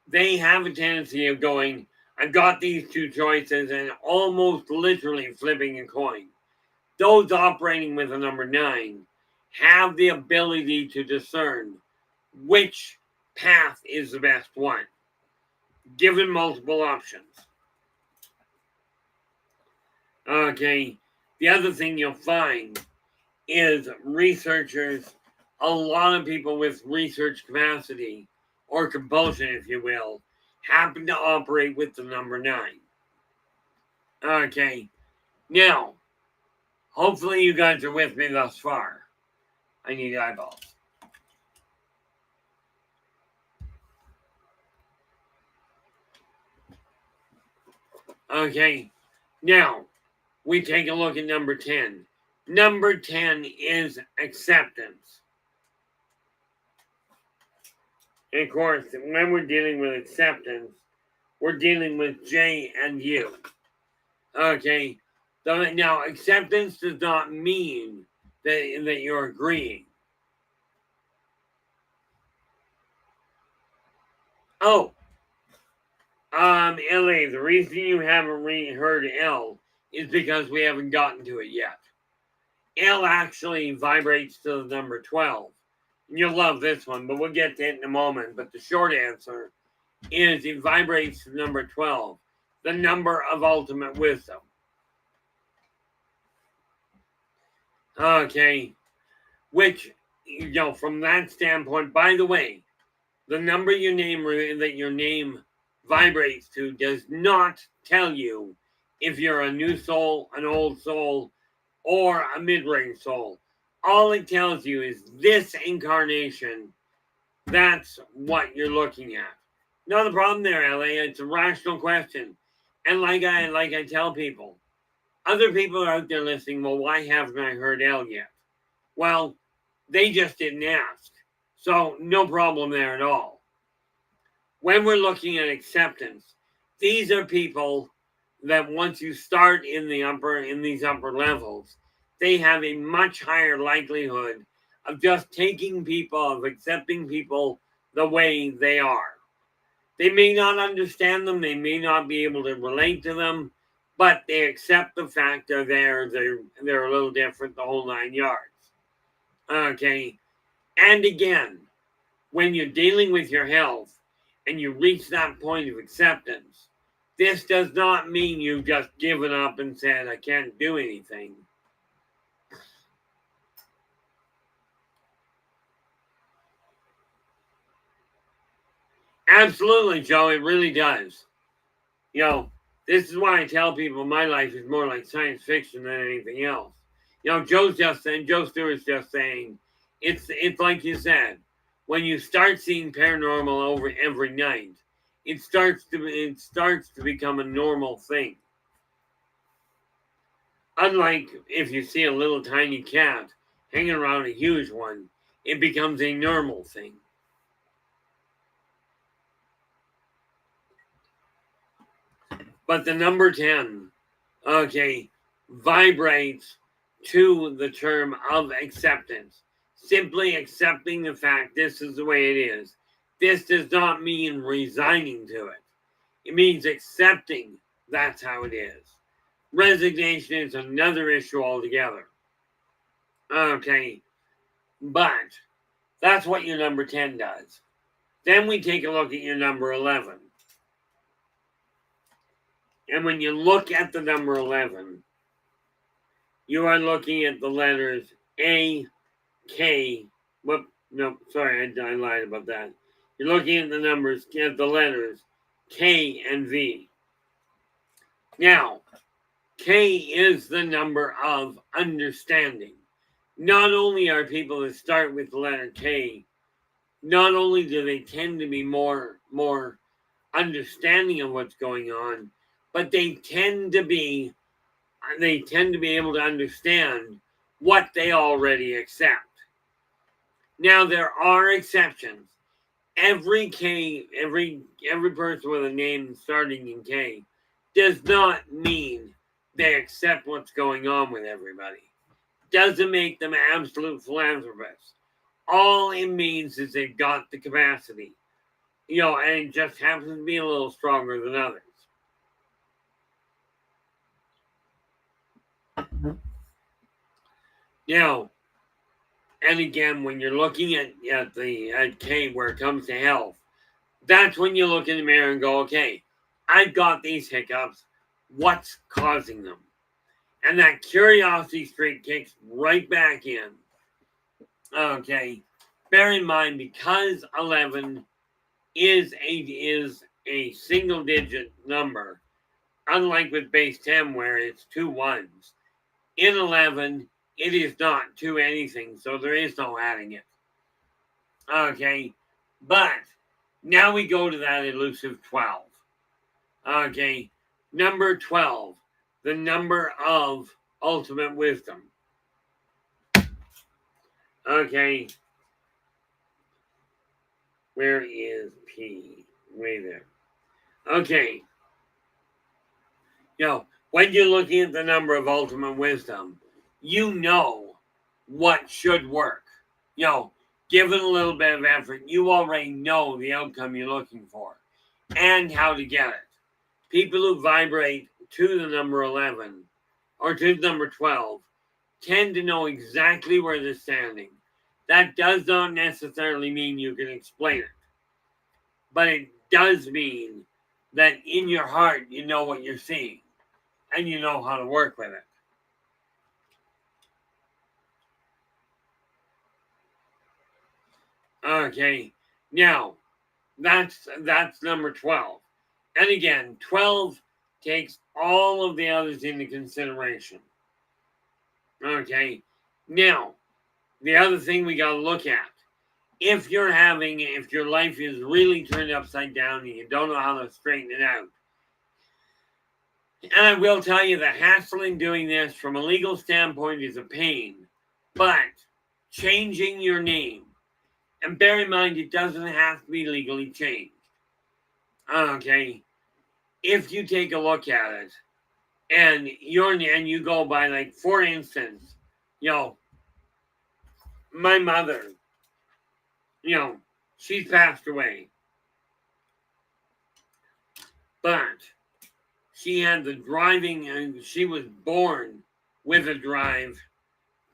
They have a tendency of going, I've got these two choices, and almost literally flipping a coin. Those operating with a number 9 have the ability to discern which path is the best one, given multiple options. Okay, the other thing you'll find is researchers, a lot of people with research capacity, or compulsion, if you will, happen to operate with the number 9. Okay, now, hopefully you guys are with me thus far. I need eyeballs. Okay, now, we take a look at number 10. Number 10 is acceptance. And of course, when we're dealing with acceptance, we're dealing with J and U. Okay, so now acceptance does not mean that you're agreeing. Oh, LA, the reason you haven't heard L is because we haven't gotten to it yet. L actually vibrates to the number 12. You'll love this one, but we'll get to it in a moment. But the short answer is it vibrates to number 12, the number of ultimate wisdom. Okay, which, from that standpoint, by the way, the number that your name vibrates to does not tell you if you're a new soul, an old soul, or a mid-range soul. All it tells you is this incarnation, that's what you're looking at. Not a problem there, LA. It's a rational question. And like I tell people, other people are out there listening, well, why haven't I heard L yet? Well, they just didn't ask. So no problem there at all. When we're looking at acceptance, these are people that once you start in these upper levels, they have a much higher likelihood of just of accepting people the way they are. They may not understand them, they may not be able to relate to them, but they accept the fact they're there, they're a little different, the whole 9 yards. Okay, and again, when you're dealing with your health and you reach that point of acceptance, this does not mean you've just given up and said, I can't do anything. Absolutely, Joe. It really does. You know, this is why I tell people my life is more like science fiction than anything else. You know, Joe Stewart's just saying, it's like you said, when you start seeing paranormal over every night, it starts to become a normal thing. Unlike if you see a little tiny cat hanging around a huge one, it becomes a normal thing. But the number 10, okay, vibrates to the term of acceptance. Simply accepting the fact this is the way it is. This does not mean resigning to it. It means accepting that's how it is. Resignation is another issue altogether. Okay, but that's what your number 10 does. Then we take a look at your number 11. And when you look at the number 11, you are looking at the letters A, K. Whoop, no, sorry, I lied about that. You're looking at the numbers, at the letters K and V. Now, K is the number of understanding. Not only are people that start with the letter K, not only do they tend to be more understanding of what's going on, but they tend to be able to understand what they already accept. Now there are exceptions. Every person with a name starting in K does not mean they accept what's going on with everybody. Doesn't make them absolute philanthropists. All it means is they've got the capacity. You know, and it just happens to be a little stronger than others. Now, and again, when you're looking at K where it comes to health, that's when you look in the mirror and go, okay, I've got these hiccups. What's causing them? And that curiosity streak kicks right back in. Okay, bear in mind, because 11 is a single digit number, unlike with base 10 where it's 2 ones. In 11, it is not 2 anything, so there is no adding it. Okay, but now we go to that elusive 12. Okay, number 12, the number of ultimate wisdom. Okay, where is P? Way there. Okay, you know, when you're looking at the number of ultimate wisdom, you know what should work. You know, given a little bit of effort, you already know the outcome you're looking for and how to get it. People who vibrate to the number 11 or to the number 12 tend to know exactly where they're standing. That does not necessarily mean you can explain it, but it does mean that in your heart you know what you're seeing and you know how to work with it. Okay, now that's number 12. And again, 12 takes all of the others into consideration. Okay, now the other thing we got to look at, if your life is really turned upside down and you don't know how to straighten it out, and I will tell you the hassle in doing this from a legal standpoint is a pain, but changing your name, and bear in mind it doesn't have to be legally changed. Okay, if you take a look at it, and you go by, like, for instance, you know, my mother, you know, she's passed away, but she had the driving, and she was born with a drive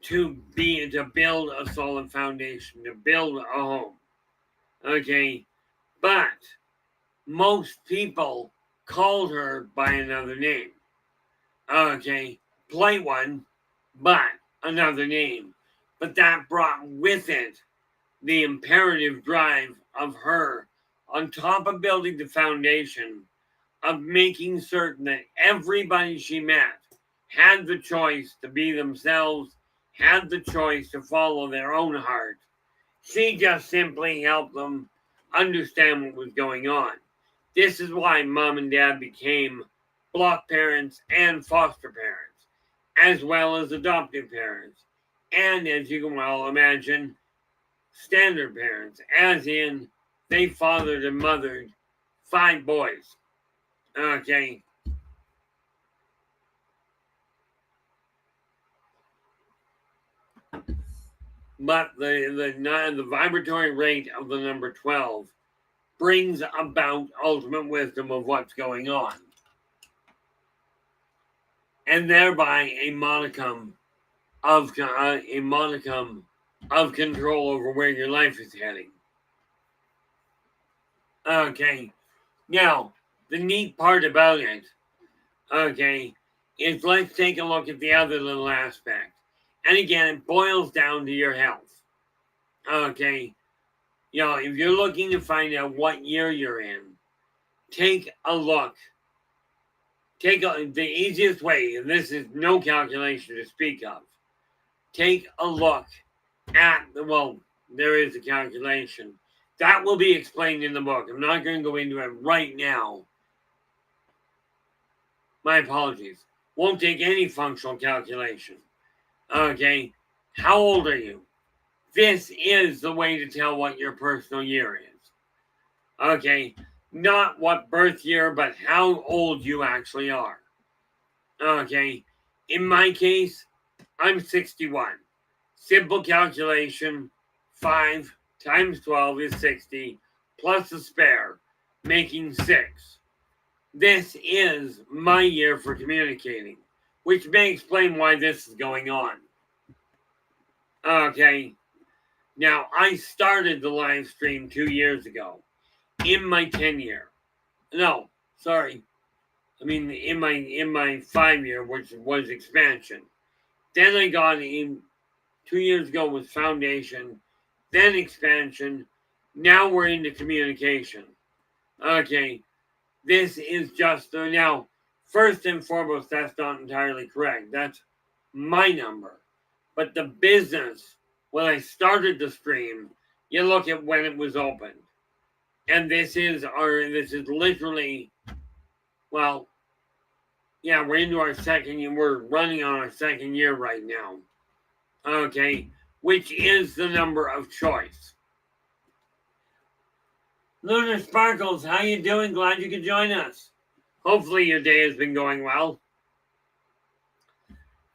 to build a solid foundation, to build a home. Okay, but most people called her by another name. Okay, play one, but another name. But that brought with it the imperative drive of her on top of building the foundation of making certain that everybody she met had the choice to be themselves, had the choice to follow their own heart. She just simply helped them understand what was going on. This is why mom and dad became block parents and foster parents, as well as adoptive parents. And as you can well imagine, standard parents, as in they fathered and mothered 5 boys. Okay. But the vibratory rate of the number 12 brings about ultimate wisdom of what's going on, and thereby a modicum of control over where your life is heading. Okay, now the neat part about it, okay, is let's take a look at the other little aspect, and again, it boils down to your health. Okay, if you're looking to find out what year you're in, take a look. The easiest way, and this is no calculation to speak of. Take a look at there is a calculation. That will be explained in the book. I'm not going to go into it right now. My apologies. Won't take any functional calculation. Okay. How old are you? This is the way to tell what your personal year is. Okay. Not what birth year, but how old you actually are. Okay. In my case, I'm 61. Simple calculation, 5 times 12 is 60, plus a spare, making 6. This is my year for communicating, which may explain why this is going on. Okay, now I started the live stream 2 years ago, in my 10 year. No, sorry. I mean, in my 5 year, which was expansion. Then I got in 2 years ago was foundation, then expansion. Now we're into communication. Okay, this is just now. First and foremost, that's not entirely correct. That's my number, but the business when I started the stream, you look at when it was opened, and this is literally, well, yeah, we're into our second year. We're running on our second year right now. Okay, which is the number of choice. Lunar Sparkles, how you doing? Glad you could join us. Hopefully your day has been going well.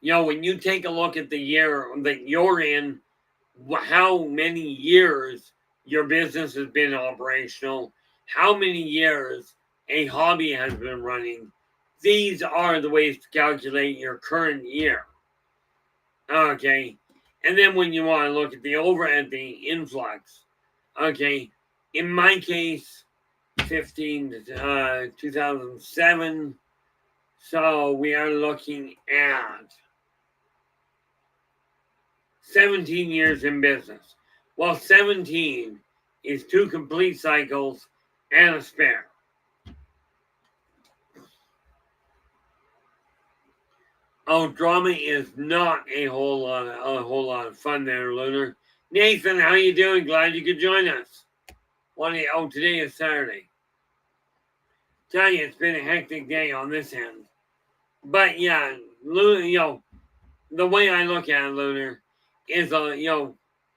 When you take a look at the year that you're in, how many years your business has been operational, how many years a hobby has been running, these are the ways to calculate your current year. Okay. And then when you want to look at the influx, okay, in my case, 2007, so we are looking at 17 years in business. Well, 17 is 2 complete cycles and a spare. Oh, drama is not a whole lot of fun there, Lunar. Nathan, how you doing? Glad you could join us. Today is Saturday. Tell you, it's been a hectic day on this end. But yeah, Lunar, the way I look at it, Lunar, is a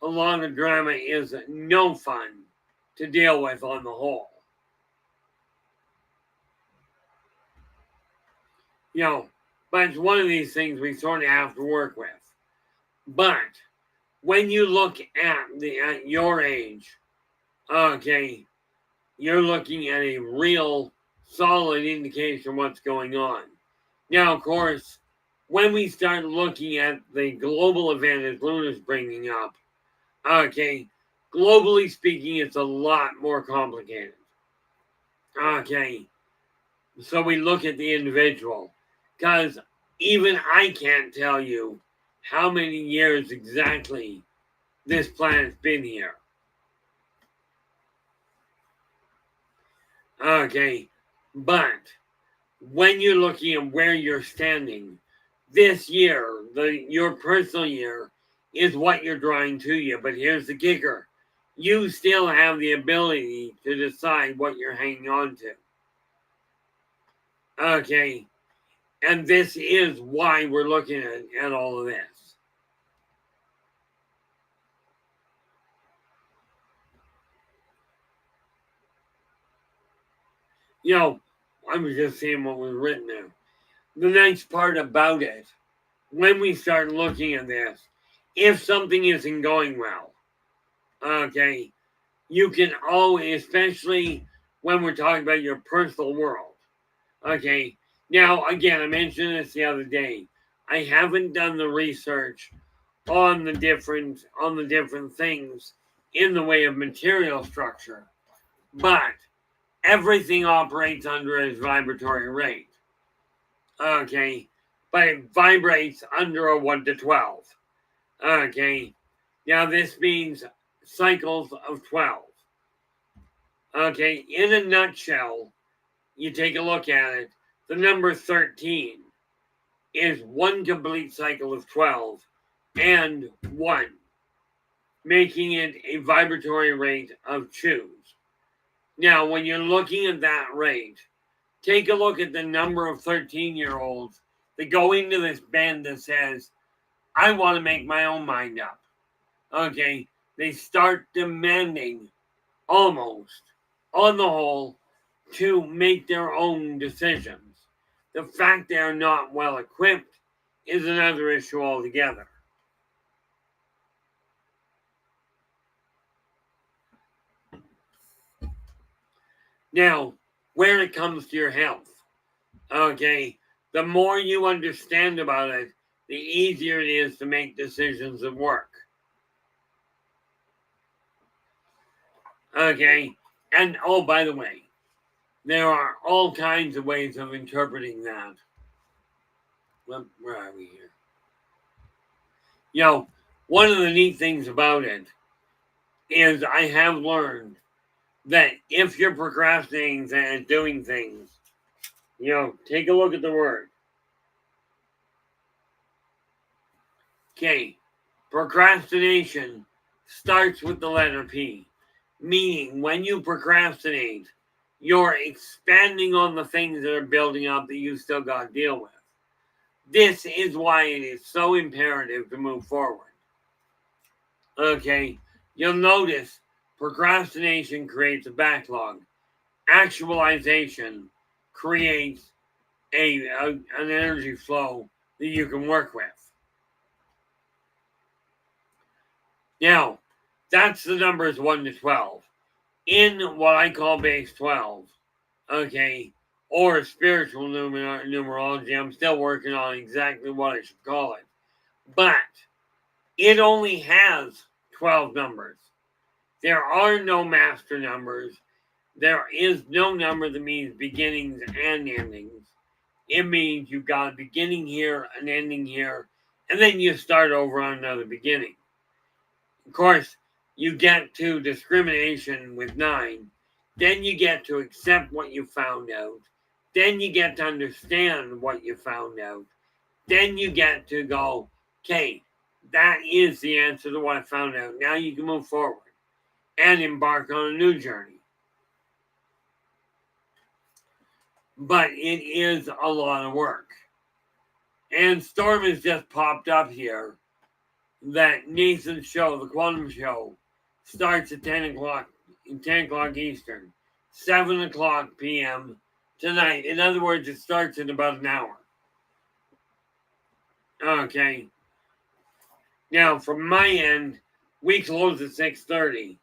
lot of drama is no fun to deal with on the whole. But it's one of these things we sort of have to work with. But when you look at your age, okay, you're looking at a real solid indication of what's going on. Now, of course, when we start looking at the global event as Lunar's bringing up, okay, globally speaking, it's a lot more complicated. Okay, so we look at the individual, because even I can't tell you how many years exactly this planet's been here. Okay, but when you're looking at where you're standing, this year, your personal year, is what you're drawing to you. But here's the kicker. You still have the ability to decide what you're hanging on to. Okay, and this is why we're looking at all of this. You know, I was just seeing what was written there. The nice part about it, when we start looking at this, if something isn't going well, okay, you can always, especially when we're talking about your personal world, okay. Now, again, I mentioned this the other day. I haven't done the research on the different things in the way of material structure, but everything operates under its vibratory rate. Okay, but it vibrates under a 1 to 12. Okay, now this means cycles of 12. Okay, in a nutshell, you take a look at it, the number 13 is one complete cycle of 12 and 1, making it a vibratory rate of choose. Now, when you're looking at that rate, take a look at the number of 13-year-olds that go into this band that says, I want to make my own mind up. Okay, they start demanding almost, on the whole, to make their own decisions. The fact they are not well equipped is another issue altogether. Now, when it comes to your health, okay, the more you understand about it, the easier it is to make decisions at work. Okay, and oh, by the way, there are all kinds of ways of interpreting that. Well, where are we here? You know, one of the neat things about it is I have learned that if you're procrastinating and doing things, take a look at the word. Okay, procrastination starts with the letter P, meaning when you procrastinate, you're expanding on the things that are building up that you still got to deal with. This is why it is so imperative to move forward. Okay, you'll notice procrastination creates a backlog. Actualization creates an energy flow that you can work with. Now, that's the numbers 1 to 12. In what I call base 12, okay, or spiritual numerology, I'm still working on exactly what I should call it. But it only has 12 numbers. There are no master numbers. There is no number that means beginnings and endings. It means you've got a beginning here, an ending here, and then you start over on another beginning. Of course, you get to discrimination with 9. Then you get to accept what you found out. Then you get to understand what you found out. Then you get to go, okay, that is the answer to what I found out. Now you can move forward and embark on a new journey. But it is a lot of work. And Storm has just popped up here that Nathan's show, the Quantum Show, starts at 10 o'clock Eastern, 7 o'clock p.m. tonight. In other words, it starts in about an hour. Okay. Now, from my end, we close at 6:30.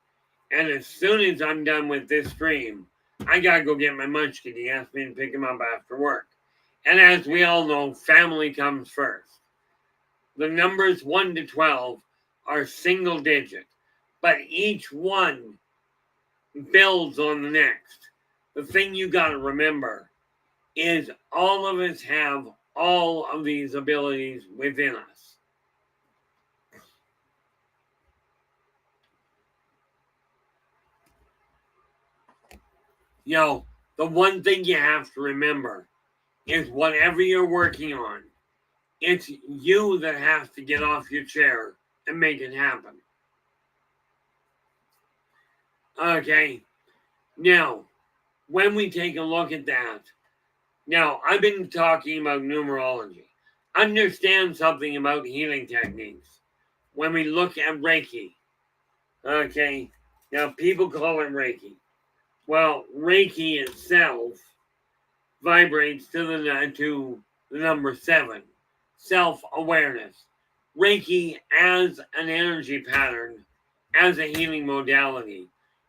And as soon as I'm done with this stream, I gotta go get my munchkin. He asked me to pick him up after work. And as we all know, family comes first. The numbers 1 to 12 are single digit, but each one builds on the next. The thing you got to remember is all of us have all of these abilities within us. The one thing you have to remember is whatever you're working on, it's you that has to get off your chair and make it happen. Okay, now, when we take a look at that, now I've been talking about numerology. Understand something about healing techniques. When we look at Reiki, okay, now people call it Reiki. Well, Reiki itself vibrates to the number 7, self-awareness. Reiki as an energy pattern, as a healing modality,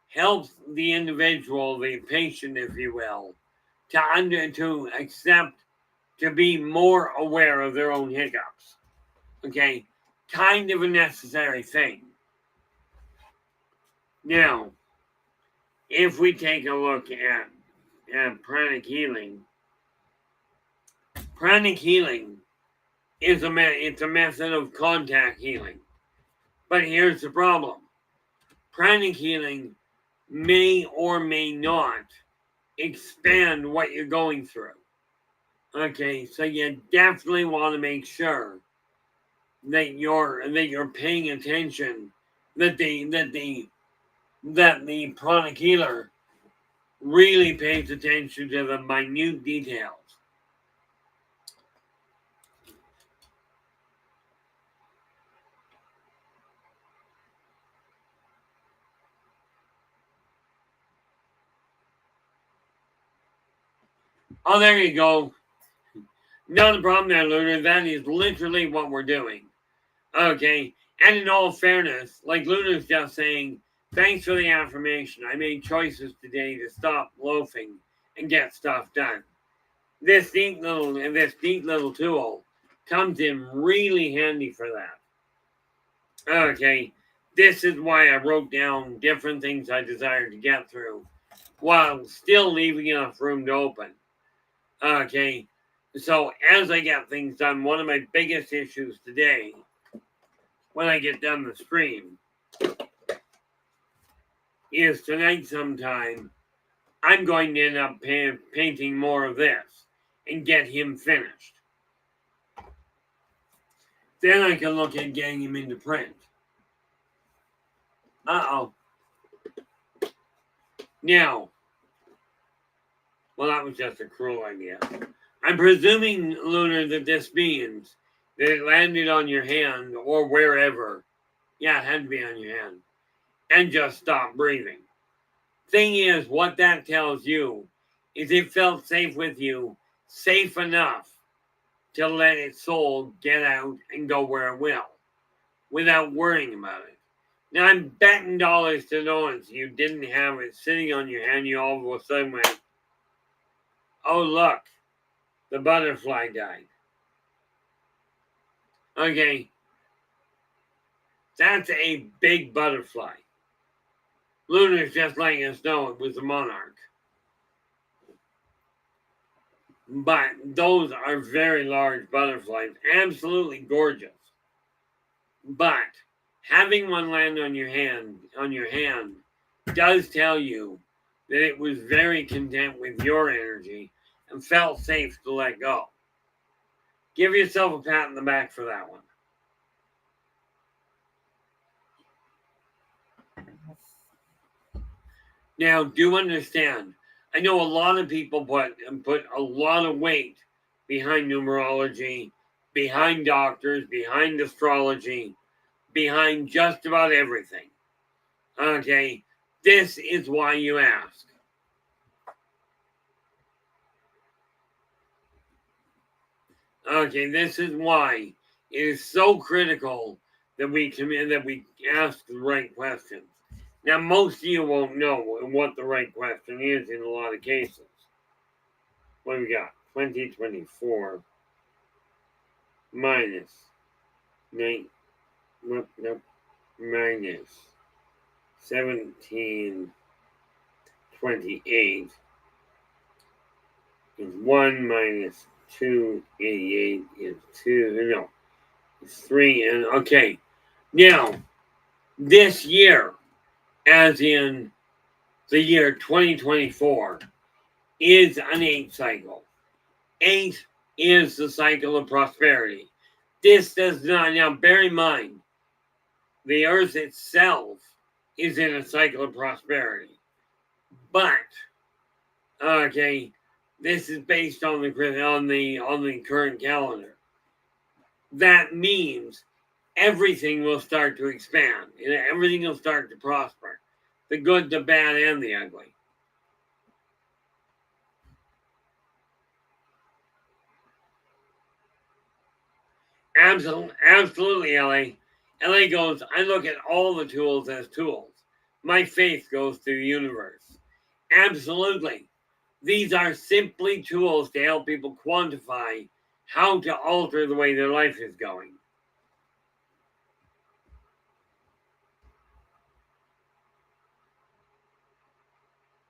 helps the individual, the patient, if you will, to accept, to be more aware of their own hiccups. Okay, kind of a necessary thing. Now, if we take a look at pranic healing is it's a method of contact healing. But here's the problem. Pranic healing may or may not expand what you're going through. Okay, so you definitely want to make sure that you're paying attention, that the pranic healer really pays attention to the minute details. Oh, there you go. Not a problem there, Lunar. That is literally what we're doing. Okay. And in all fairness, like Lunar's just saying, thanks for the affirmation. I made choices today to stop loafing and get stuff done. This neat little tool comes in really handy for that. Okay. This is why I wrote down different things I desired to get through while still leaving enough room to open. Okay. So as I get things done, one of my biggest issues today, when I get done the stream, is tonight sometime, I'm going to end up painting more of this and get him finished. Then I can look at getting him into print. Uh-oh. Now, well, that was just a cruel idea. I'm presuming, Lunar, that this means that it landed on your hand or wherever. Yeah, it had to be on your hand. And just stopped breathing. Thing is, what that tells you is it felt safe with you, safe enough to let its soul get out and go where it will, without worrying about it. Now, I'm betting dollars to donuts you didn't have it sitting on your hand. You all of a sudden went, oh, look, the butterfly died. Okay, that's a big butterfly. Lunar's just letting us know it was a monarch. But those are very large butterflies, absolutely gorgeous. But having one land on your hand does tell you that it was very content with your energy and felt safe to let go. Give yourself a pat on the back for that one. Now, do understand, I know a lot of people put a lot of weight behind numerology, behind doctors, behind astrology, behind just about everything. Okay, this is why you ask. Okay, this is why it is so critical that we ask the right questions. Now, most of you won't know what the right question is in a lot of cases. What do we got? 2024 minus 9, minus 1728 is 1 minus 288 is 2. No, it's 3. And okay, now this year, as in the year 2024, is an 8 cycle. 8 is the cycle of prosperity. This does not, now bear in mind, the earth itself is in a cycle of prosperity. But, okay, this is based on the current calendar. That means everything will start to expand. Everything will start to prosper. The good, the bad, and the ugly. Absolutely, LA. LA goes, I look at all the tools as tools. My faith goes through the universe. Absolutely. These are simply tools to help people quantify how to alter the way their life is going.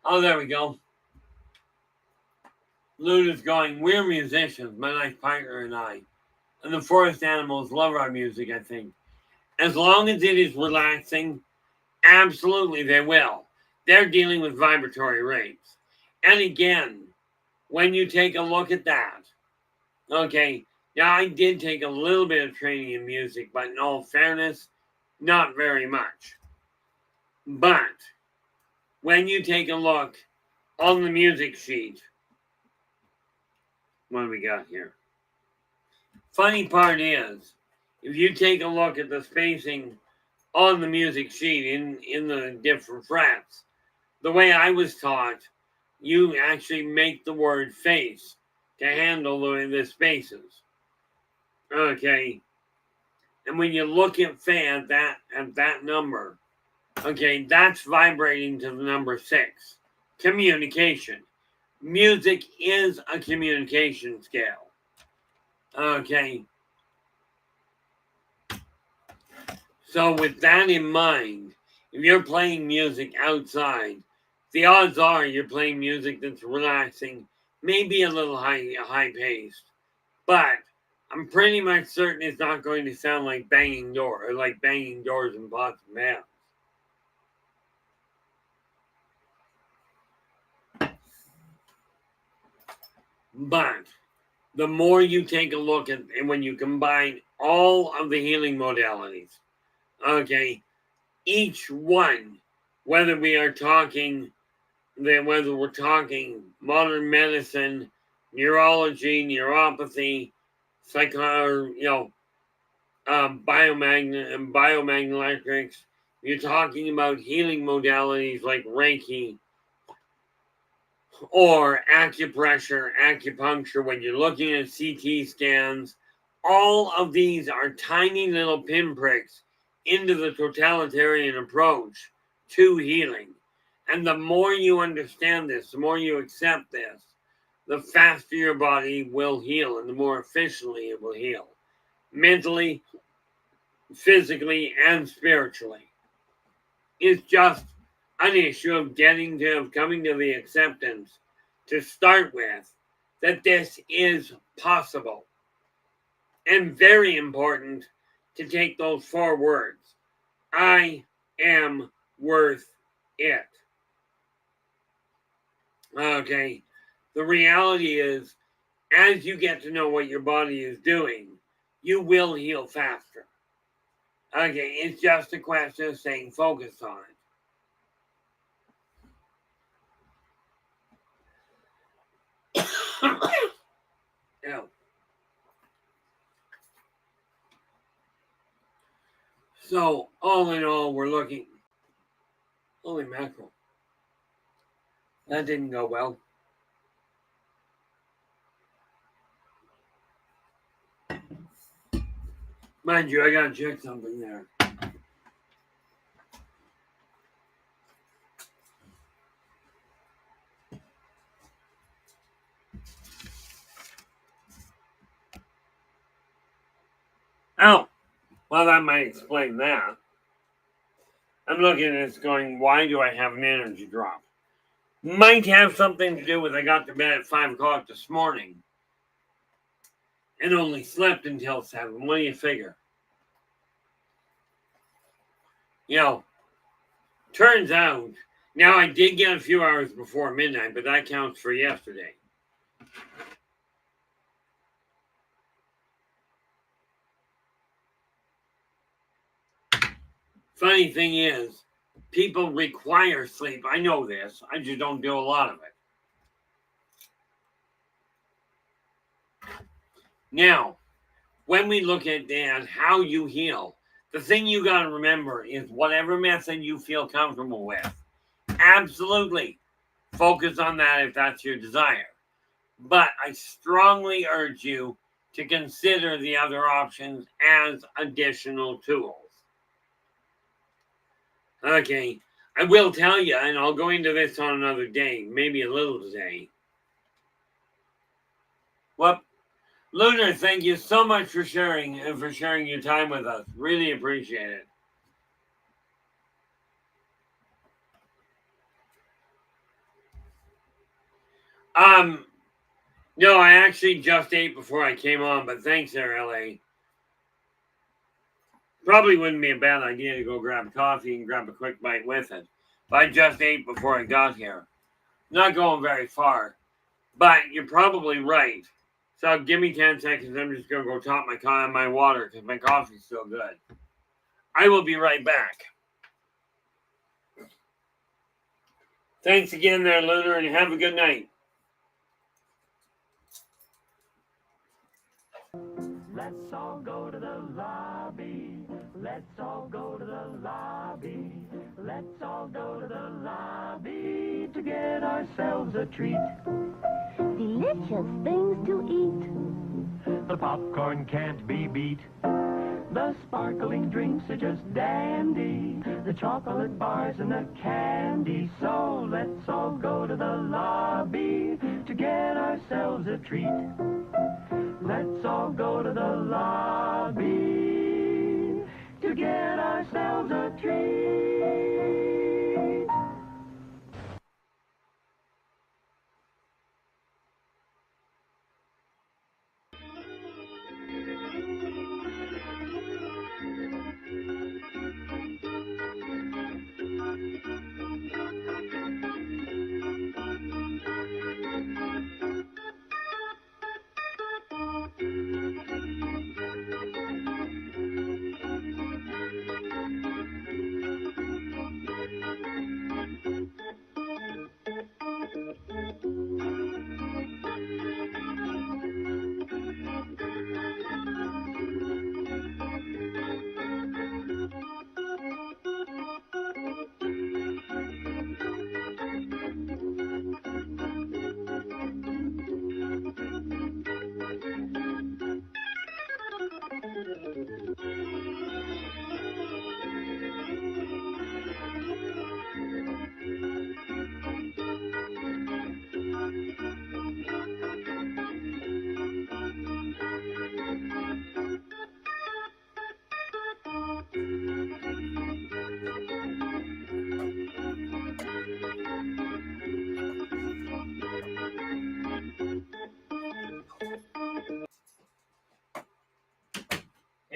Oh, there we go. Luna's going, we're musicians, my life partner and I. And the forest animals love our music, I think. As long as it is relaxing, absolutely they will. They're dealing with vibratory rates. And again, when you take a look at that, okay, now I did take a little bit of training in music, but in all fairness, not very much. But when you take a look on the music sheet, what do we got here? Funny part is, if you take a look at the spacing on the music sheet in the different frets, the way I was taught, you actually make the word face to handle the spaces. Okay. And when you look at that number, okay, that's vibrating to the number 6. Communication. Music is a communication scale. Okay. So with that in mind, if you're playing music outside, the odds are you're playing music that's relaxing, maybe a little high paced, but I'm pretty much certain it's not going to sound like banging doors and pots and pans. But the more you take a look at, and when you combine all of the healing modalities, okay, each one, whether we're talking modern medicine, neurology, neuropathy, biomagnetics, you're talking about healing modalities like Reiki or acupressure, acupuncture, when you're looking at CT scans, all of these are tiny little pinpricks into the totalitarian approach to healing. And the more you understand this, the more you accept this, the faster your body will heal and the more efficiently it will heal. Mentally, physically, and spiritually. It's just an issue of coming to the acceptance to start with that this is possible. And very important to take those 4 words. I am worth it. Okay. The reality is, as you get to know what your body is doing, you will heal faster. Okay, it's just a question of staying focused on it. Yeah. So, all in all, we're looking. Holy mackerel. That didn't go well. Mind you, I gotta check something there. Oh, well, that might explain that. I'm looking at this going, why do I have an energy drop? Might have something to do with I got to bed at 5 o'clock this morning and only slept until 7. What do you figure? You know, turns out Now, I did get a few hours before midnight, but that counts for yesterday. Funny thing is, people require sleep. I know this. I just don't do a lot of it. Now, when we look at that, how you heal, the thing you got to remember is whatever method you feel comfortable with, absolutely focus on that if that's your desire. But I strongly urge you to consider the other options as additional tools. Okay, I will tell you, and I'll go into this on another day, maybe a little today. Well, Lunar, thank you so much for sharing and for sharing your time with us. Really appreciate it. No, I actually just ate before I came on, but thanks there, LA. Probably wouldn't be a bad idea to go grab coffee and grab a quick bite with it. But I just ate before I got here. Not going very far, but you're probably right. So give me 10 seconds. I'm just going to go top my water because my coffee's so good. I will be right back. Thanks again there, Lunar, and have a good night.
Let's all go to the lobby. Let's all go to the lobby. Let's all go to the lobby to get ourselves a treat.
Delicious things to eat.
The popcorn can't be beat. The sparkling drinks are just dandy. The chocolate bars and the candy. So let's all go to the lobby to get ourselves a treat. Let's all go to the lobby to get ourselves a treat.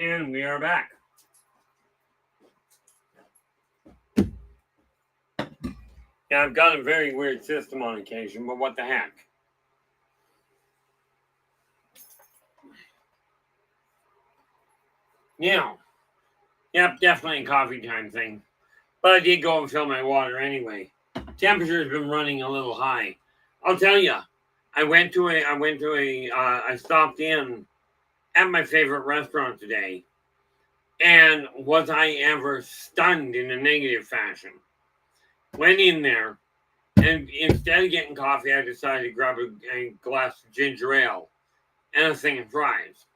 And we are back. Yeah, I've got a very weird system on occasion, but what the heck? Now, yep, definitely a coffee time thing. But I did go and fill my water anyway. Temperature's been running a little high. I'll tell you, I stopped in at my favorite restaurant today. And was I ever stunned in a negative fashion? Went in there, and instead of getting coffee, I decided to grab a glass of ginger ale and a thing of fries.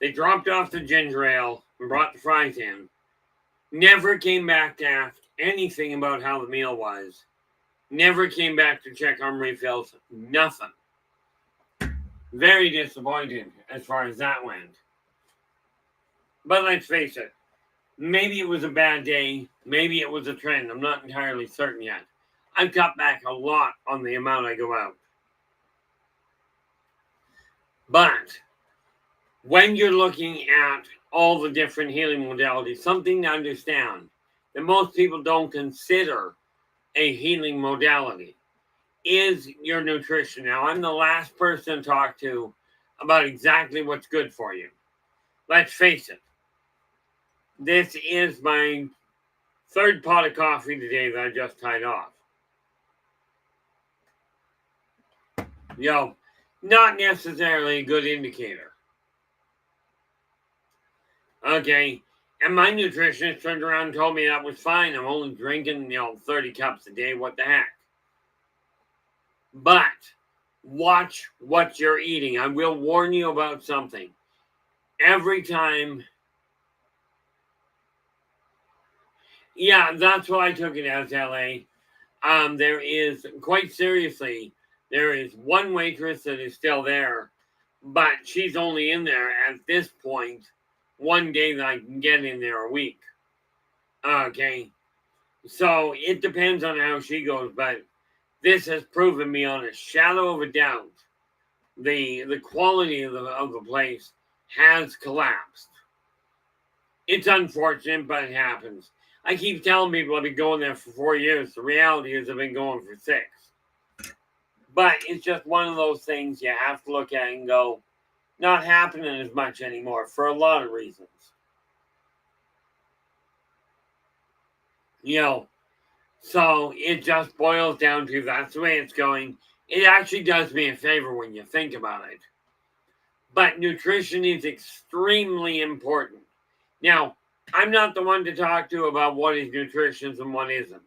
They dropped off the ginger ale and brought the fries in. Never came back to ask anything about how the meal was. Never came back to check on refills. Nothing. Very disappointed as far as that went. But let's face it, maybe it was a bad day. Maybe it was a trend. I'm not entirely certain yet. I've cut back a lot on the amount I go out. But when you're looking at all the different healing modalities, something to understand that most people don't consider a healing modality is your nutrition. Now, I'm the last person to talk to about exactly what's good for you. Let's face it, this is my third pot of coffee today that I just tied off. Not necessarily a good indicator. Okay, and my nutritionist turned around and told me that was fine. I'm only drinking, 30 cups a day. What the heck? But watch what you're eating. I will warn you about something. Every time, yeah, that's what I took it as, LA. There is, quite seriously, there is one waitress that is still there, but she's only in there at this point one day that I can get in there a week. Okay, so it depends on how she goes, but this has proven beyond a shadow of a doubt the quality of the place has collapsed. It's unfortunate, but it happens. I keep telling people I've been going there for 4 years. The reality is I've been going for 6. But it's just one of those things you have to look at and go, not happening as much anymore for a lot of reasons. So it just boils down to that's the way it's going. It actually does me a favor when you think about it. But nutrition is extremely important. Now, I'm not the one to talk to about what is nutrition and what isn't.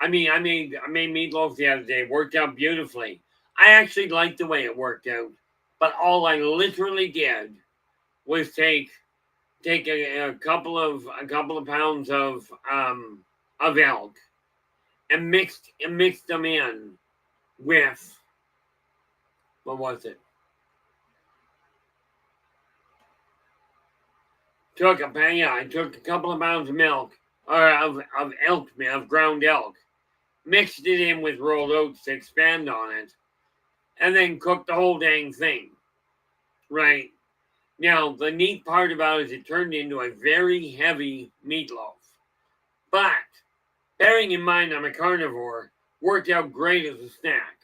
I made meatloaf the other day. Worked out beautifully. I actually liked the way it worked out. But all I literally did was take a couple of pounds of elk and mixed them in with, what was it? I took a couple of pounds of milk, or of ground elk, mixed it in with rolled oats to expand on it, and then cooked the whole dang thing. Right. Now, the neat part about it is it turned into a very heavy meatloaf. But, bearing in mind I'm a carnivore, worked out great as a snack.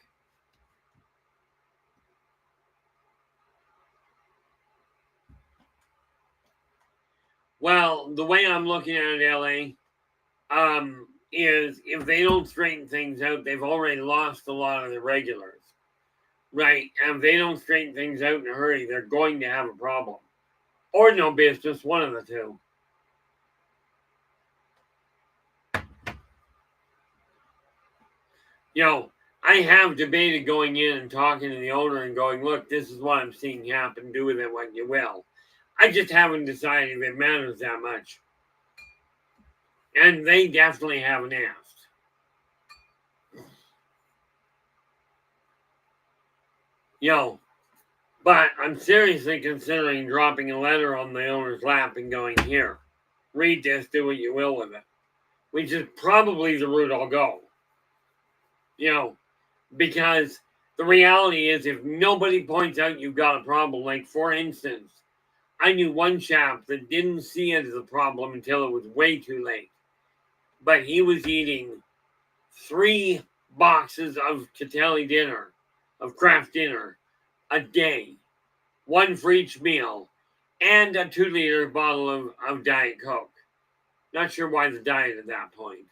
Well, the way I'm looking at it, LA, is if they don't straighten things out, they've already lost a lot of the regulars. Right? And if they don't straighten things out in a hurry, they're going to have a problem. Or no business, one of the two. I have debated going in and talking to the owner and going, look, this is what I'm seeing happen. Do with it what you will. I just haven't decided if it matters that much. And they definitely haven't asked. But I'm seriously considering dropping a letter on the owner's lap and going, here, read this, do what you will with it. Which is probably the route I'll go. Because the reality is if nobody points out you've got a problem, like for instance, I knew one chap that didn't see it as a problem until it was way too late. But he was eating 3 boxes of Catelli dinner, of craft dinner, a day. 1 for each meal, and a 2-liter bottle of Diet Coke. Not sure why the diet at that point.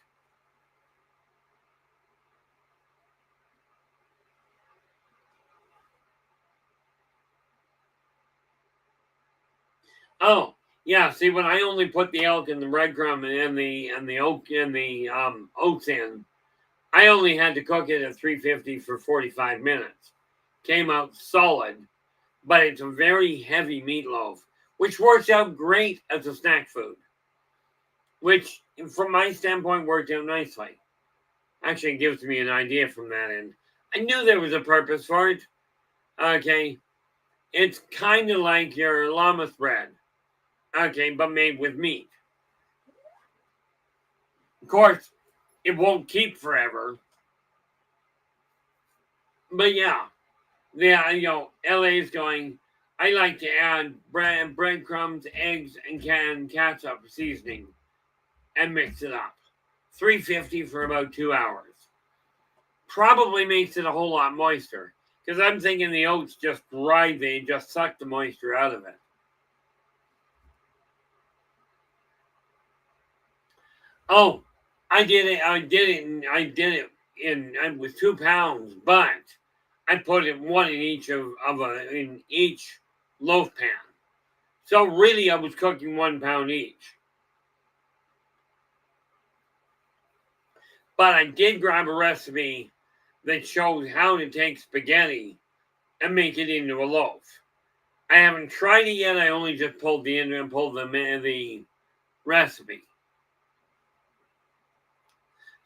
Oh, yeah. See, when I only put the elk and the breadcrumb and the oats in, I only had to cook it at 350 for 45 minutes. Came out solid, but it's a very heavy meatloaf, which works out great as a snack food. Which, from my standpoint, worked out nicely. Actually, it gives me an idea from that end. I knew there was a purpose for it. Okay. It's kind of like your llamas bread. Okay, but made with meat. Of course, it won't keep forever. But yeah, LA's going, I like to add breadcrumbs, eggs, and canned ketchup seasoning and mix it up. 350 for about 2 hours. Probably makes it a whole lot moister, because I'm thinking the oats just dry, they just suck the moisture out of it. Oh, I did it with 2 pounds, but I put it one in each loaf pan. So really I was cooking 1 pound each. But I did grab a recipe that shows how to take spaghetti and make it into a loaf. I haven't tried it yet. I only just pulled the recipe.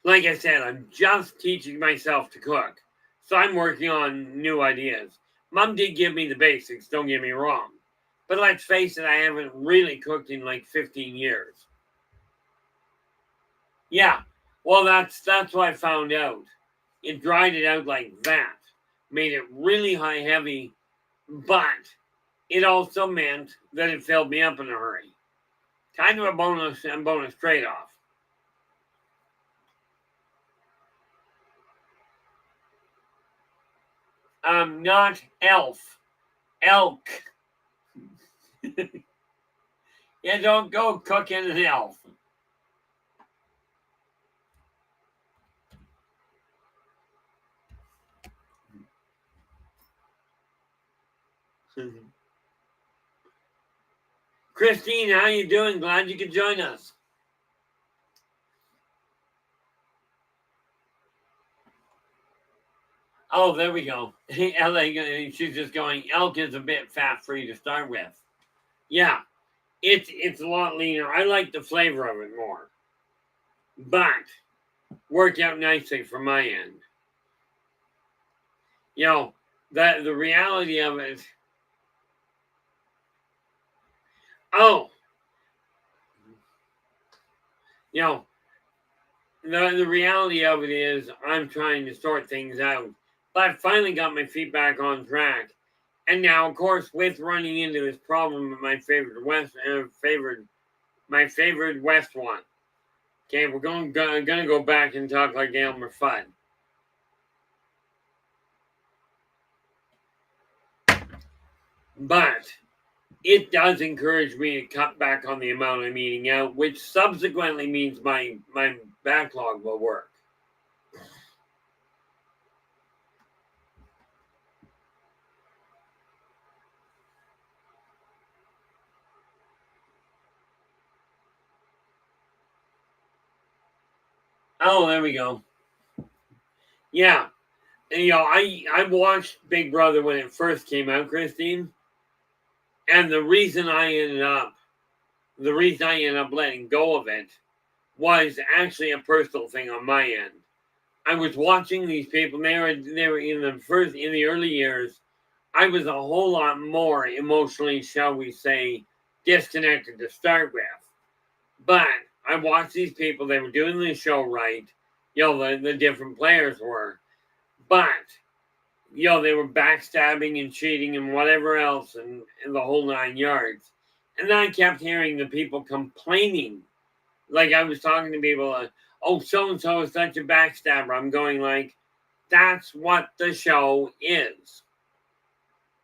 Like I said, I'm just teaching myself to cook. So I'm working on new ideas. Mom did give me the basics, don't get me wrong. But let's face it, I haven't really cooked in like 15 years. Yeah, well, that's what I found out. It dried it out like that. Made it really high heavy, but it also meant that it filled me up in a hurry. Kind of a bonus trade-off. Not elf. Elk. Yeah, don't go cooking an elf. Christine, how you doing? Glad you could join us. Oh, there we go. LA, she's just going, elk is a bit fat-free to start with. Yeah, it's a lot leaner. I like the flavor of it more. But worked out nicely from my end. You know, the reality of it. Oh, you know, the reality of it is I'm trying to sort things out. But I finally got my feet back on track. And now, of course, with running into this problem with my favorite West one. Okay, we're gonna go back and talk like Elmer Fudd. But it does encourage me to cut back on the amount I'm eating out, which subsequently means my backlog will work. Oh, there we go. Yeah. And, I watched Big Brother when it first came out, Christine. And the reason I ended up letting go of it was actually a personal thing on my end. I was watching these people, they were in the early years, I was a whole lot more emotionally, shall we say, disconnected to start with. But I watched these people, they were doing the show right, the different players were. But, they were backstabbing and cheating and whatever else and the whole 9 yards. And then I kept hearing the people complaining. Like I was talking to people, oh, so-and-so is such a backstabber. I'm going like, that's what the show is.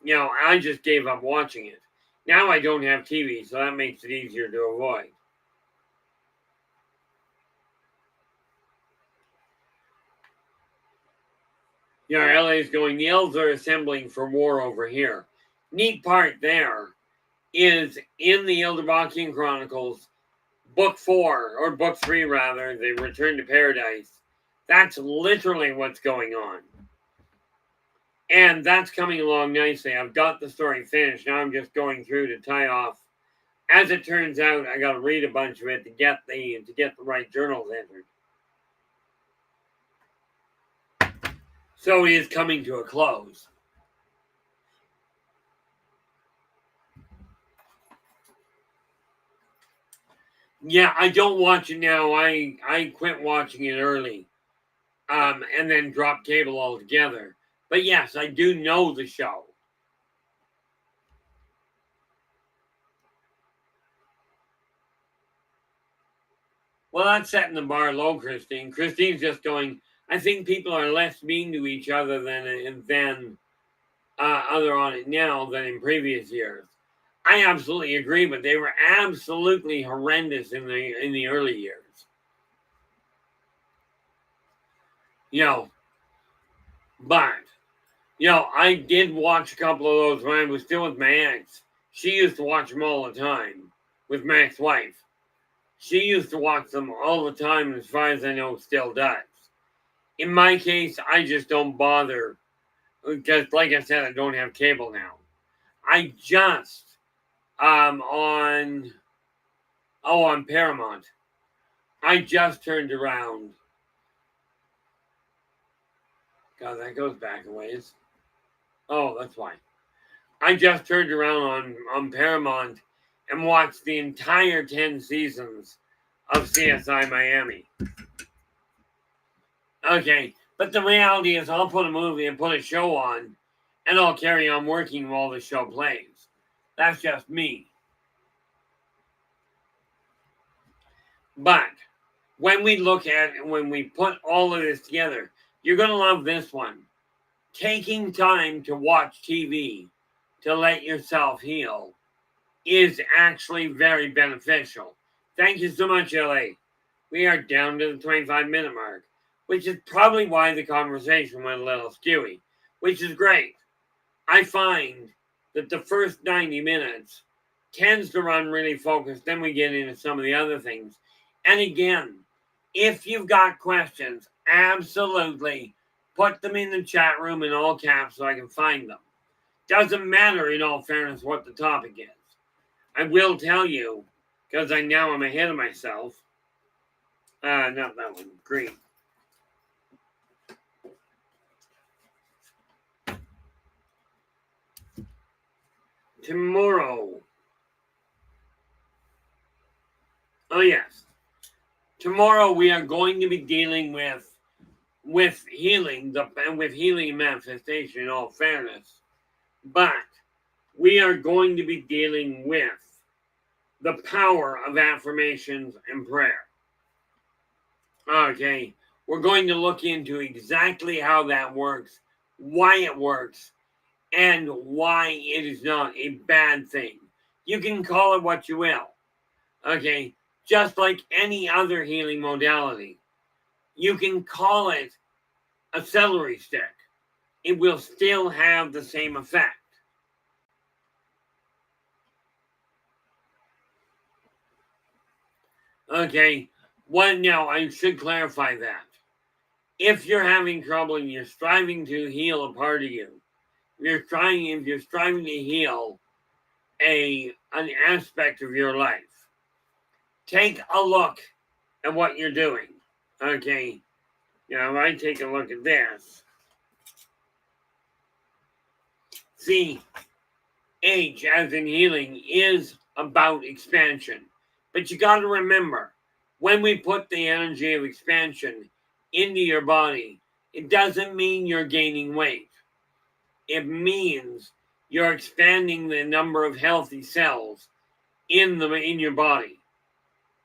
I just gave up watching it. Now I don't have TV, so that makes it easier to avoid. LA is going, the elves are assembling for war over here. Neat part there is in the Elderbachian Chronicles, Book 4, or Book 3 rather, the Return to Paradise. That's literally what's going on. And that's coming along nicely. I've got the story finished. Now I'm just going through to tie off. As it turns out, I got to read a bunch of it to get the right journals entered. So it is coming to a close. Yeah, I don't watch it now. I quit watching it early, and then dropped cable altogether. But yes, I do know the show. Well, that's setting the bar low, Christine. Christine's just going, I think people are less mean to each other than other on it now than in previous years. I absolutely agree, but they were absolutely horrendous in the early years. But I did watch a couple of those when I was still with my ex. She used to watch them all the time with my ex-wife. She used to watch them all the time, and as far as I know, still does. In my case, I just don't bother because, like I said, I don't have cable now. I just on Paramount. I just turned around. God, that goes back a ways. Oh, that's why. I just turned around on Paramount and watched the entire 10 seasons of CSI Miami. Okay, but the reality is I'll put a movie and put a show on, and I'll carry on working while the show plays. That's just me. But when we put all of this together, you're going to love this one. Taking time to watch TV to let yourself heal is actually very beneficial. Thank you so much, LA. We are down to the 25-minute mark, which is probably why the conversation went a little skewy, which is great. I find that the first 90 minutes tends to run really focused, then we get into some of the other things. And again, if you've got questions, absolutely put them in the chat room in all caps so I can find them. Doesn't matter, in all fairness, what the topic is. I will tell you, because I now am ahead of myself. Not that one. Green. Tomorrow. Oh, yes. Tomorrow we are going to be dealing with healing, with healing and manifestation, in all fairness. But we are going to be dealing with the power of affirmations and prayer. Okay, we're going to look into exactly how that works, why it works, and why it is not a bad thing. You can call it what you will. Okay, just like any other healing modality. You can call it a celery stick. It will still have the same effect. Okay, now I should clarify that. If you're having trouble and you're striving to heal a part of you, if you're striving to heal an aspect of your life, take a look at what you're doing. Okay, if I take a look at this, see, H as in healing is about expansion. But you got to remember, when we put the energy of expansion into your body, it doesn't mean you're gaining weight. It means you're expanding the number of healthy cells in your body.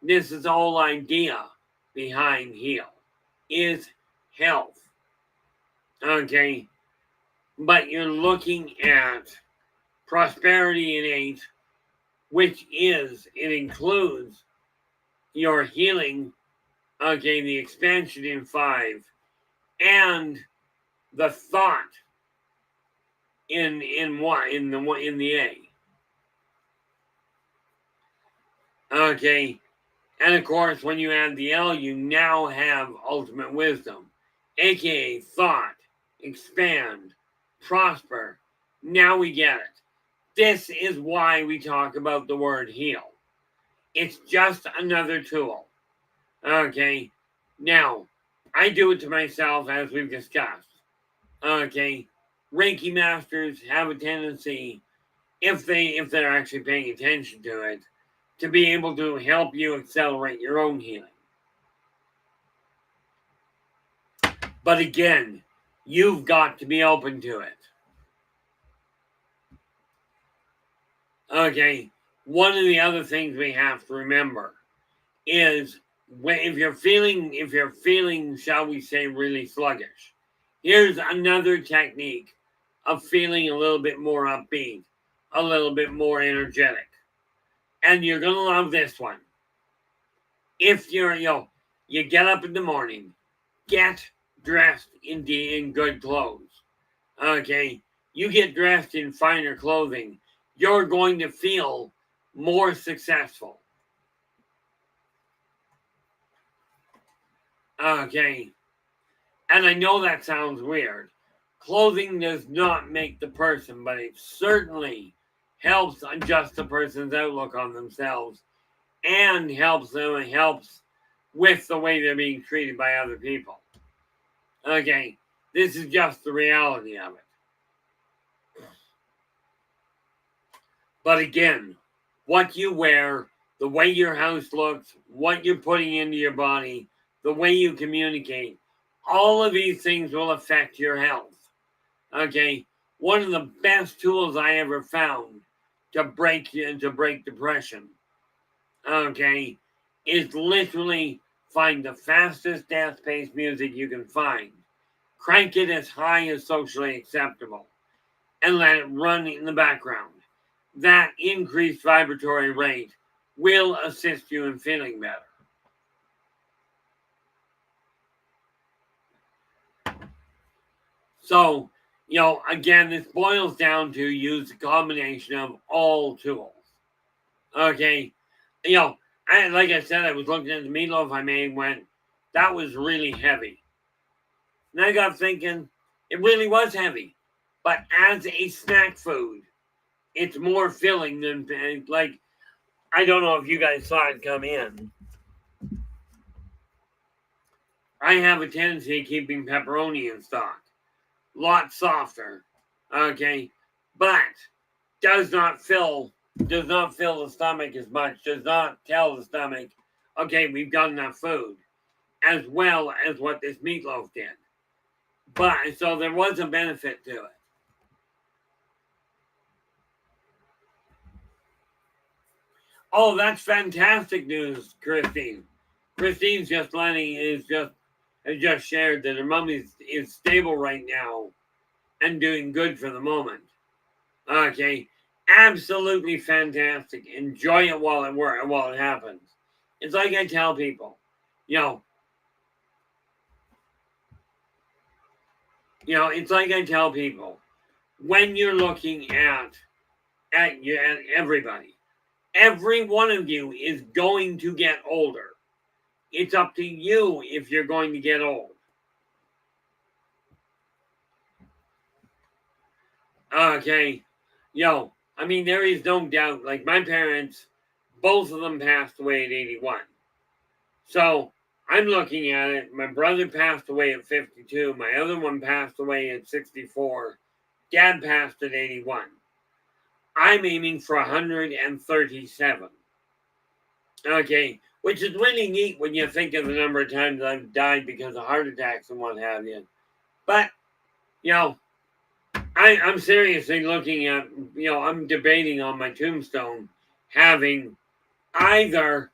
This is the whole idea behind heal, is health. Okay, but you're looking at prosperity in 8, which it includes your healing, okay, the expansion in 5, and the thought in the A. Okay, and of course, when you add the L, you now have ultimate wisdom, aka thought, expand, prosper. Now we get it. This is why we talk about the word heal. It's just another tool. Okay, now I do it to myself, as we've discussed. Okay, Reiki masters have a tendency, if they're actually paying attention to it, to be able to help you accelerate your own healing. But again, you've got to be open to it. Okay, one of the other things we have to remember is if you're feeling, shall we say, really sluggish, here's another technique of feeling a little bit more upbeat, a little bit more energetic. And you're going to love this one. If you get up in the morning, get dressed in good clothes. Okay? You get dressed in finer clothing, you're going to feel more successful. Okay? And I know that sounds weird. Clothing does not make the person, but it certainly helps adjust the person's outlook on themselves and helps with the way they're being treated by other people. Okay, this is just the reality of it. But again, what you wear, the way your house looks, what you're putting into your body, the way you communicate, all of these things will affect your health. Okay, one of the best tools I ever found to break depression, okay, is literally find the fastest death-paced music you can find, crank it as high as socially acceptable, and let it run in the background. That increased vibratory rate will assist you in feeling better. So, again, this boils down to use a combination of all tools. Okay, like I said, I was looking at the meatloaf I made and went, that was really heavy. And I got thinking, it really was heavy. But as a snack food, it's more filling than, like, I don't know if you guys saw it come in. I have a tendency of keeping pepperoni in stock. Lot softer. Okay. But does not fill the stomach as much, does not tell the stomach, okay, we've got enough food, as well as what this meatloaf did. But so there was a benefit to it. Oh, that's fantastic news, Christine. Christine's has just shared that her mom is stable right now and doing good for the moment. Okay, absolutely fantastic. Enjoy it while it happens. It's like I tell people, it's like I tell people, when you're looking at everybody, every one of you is going to get older. It's up to you if you're going to get old. Okay, I mean, there is no doubt. Like my parents, both of them passed away at 81. So I'm looking at it. My brother passed away at 52. My other one passed away at 64. Dad passed at 81. I'm aiming for 137. Okay, which is really neat when you think of the number of times I've died because of heart attacks and what have you. But, I'm seriously looking at, I'm debating on my tombstone having either,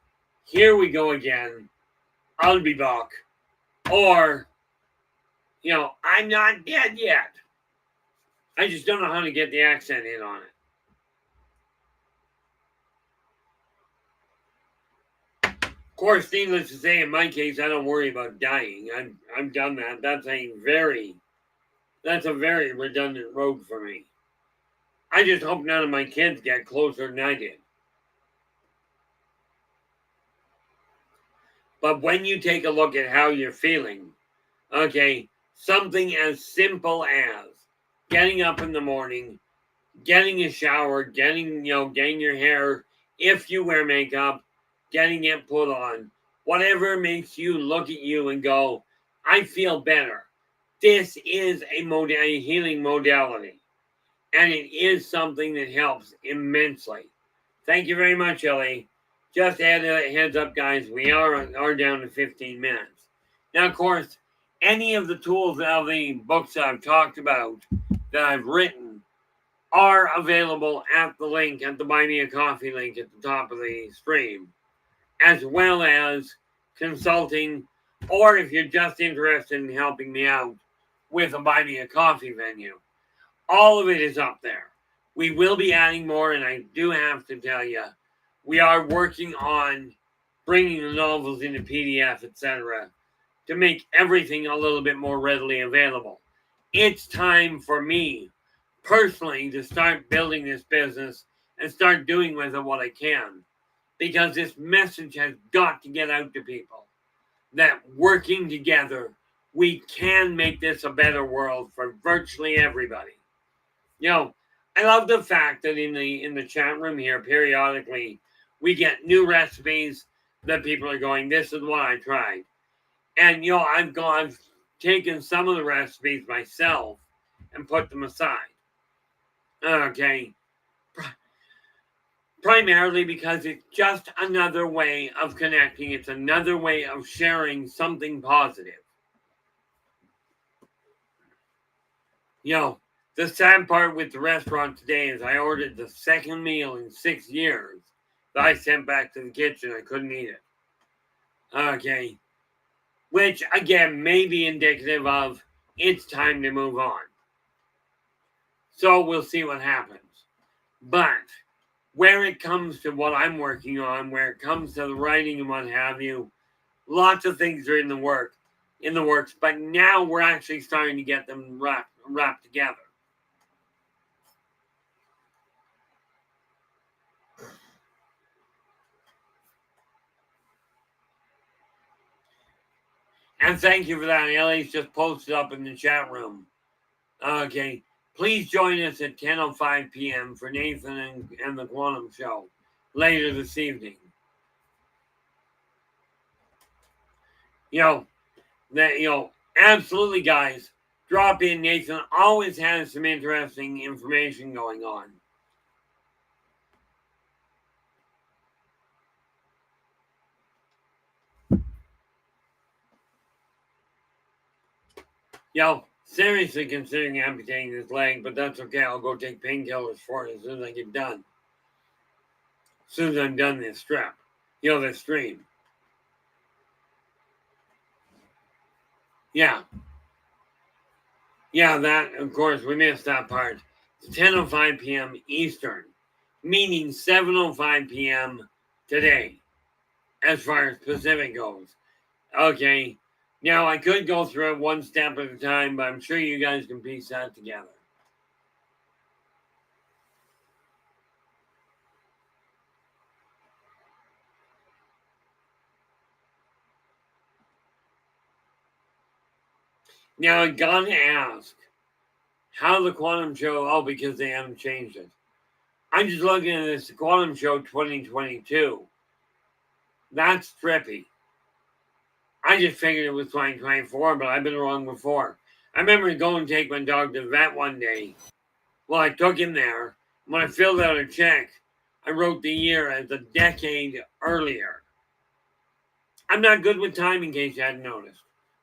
here we go again, I'll be back, or, I'm not dead yet. I just don't know how to get the accent in on it. Of course, needless to say, in my case, I don't worry about dying. I'm done that. That's a very redundant road for me. I just hope none of my kids get closer than I did. But when you take a look at how you're feeling, okay, something as simple as getting up in the morning, getting a shower, getting your hair, if you wear makeup, getting it put on, whatever makes you look at you and go, I feel better. This is a healing modality, and it is something that helps immensely. Thank you very much, Ellie. Just add a heads up, guys. We are down to 15 minutes. Now, of course, any of the tools of the books that I've talked about that I've written are available at the link, at the Buy Me a Coffee link at the top of the stream, as well as consulting, or if you're just interested in helping me out with a Buy Me a Coffee venue. All of it is up there. We will be adding more, and I do have to tell you, we are working on bringing the novels into PDF, etc., to make everything a little bit more readily available. It's time for me, personally, to start building this business and start doing with it what I can. Because this message has got to get out to people that working together, we can make this a better world for virtually everybody. You know, I love the fact that in the chat room here, periodically, we get new recipes that people are going, this is what I tried. And, you know, I've taken some of the recipes myself and put them aside. Okay. Primarily because it's just another way of connecting. It's another way of sharing something positive. You know, the sad part with the restaurant today is I ordered the second meal in 6 years that I sent back to the kitchen. I couldn't eat it. Okay. Which, again, may be indicative of it's time to move on. So we'll see what happens. But where it comes to what I'm working on, where it comes to the writing and what have you, lots of things are in the works, but now we're actually starting to get them wrapped together. And thank you for that. Ellie's just posted up in the chat room. Okay. Please join us at 10:05 p.m. for Nathan and the Quantum Show later this evening. Absolutely, guys. Drop in. Nathan always has some interesting information going on. Seriously considering amputating his leg, but that's okay. I'll go take painkillers for it as soon as I get done. As soon as I'm done this strap. This stream. Yeah, that, of course, we missed that part. It's 10:05 p.m. Eastern, meaning 7:05 p.m. today, as far as Pacific goes. Okay, now I could go through it one step at a time, but I'm sure you guys can piece that together. Now, I gotta ask how the Quantum Show, because they haven't changed it. I'm just looking at this Quantum Show 2022. That's trippy. I just figured it was 2024, but I've been wrong before. I remember going to take my dog to the vet one day. Well, I took him there. When I filled out a check, I wrote the year as a decade earlier. I'm not good with time, in case you hadn't noticed.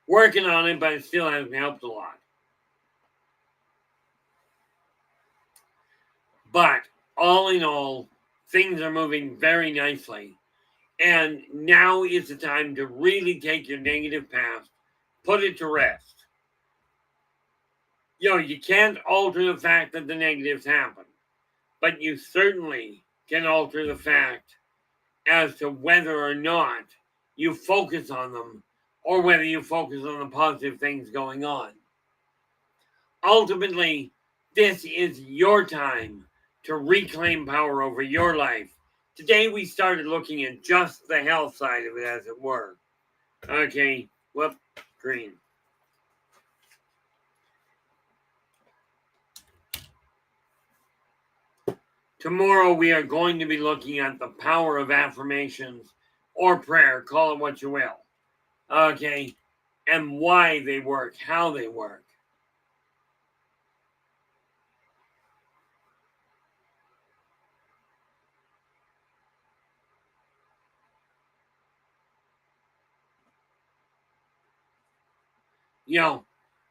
Working on it, but it still hasn't helped a lot. But all in all, things are moving very nicely. And now is the time to really take your negative past, put it to rest. You can't alter the fact that the negatives happen, but you certainly can alter the fact as to whether or not you focus on them or whether you focus on the positive things going on. Ultimately, this is your time to reclaim power over your life. Today, we started looking at just the health side of it, as it were. Okay, green. Tomorrow, we are going to be looking at the power of affirmations or prayer, call it what you will. Okay, and why they work, how they work.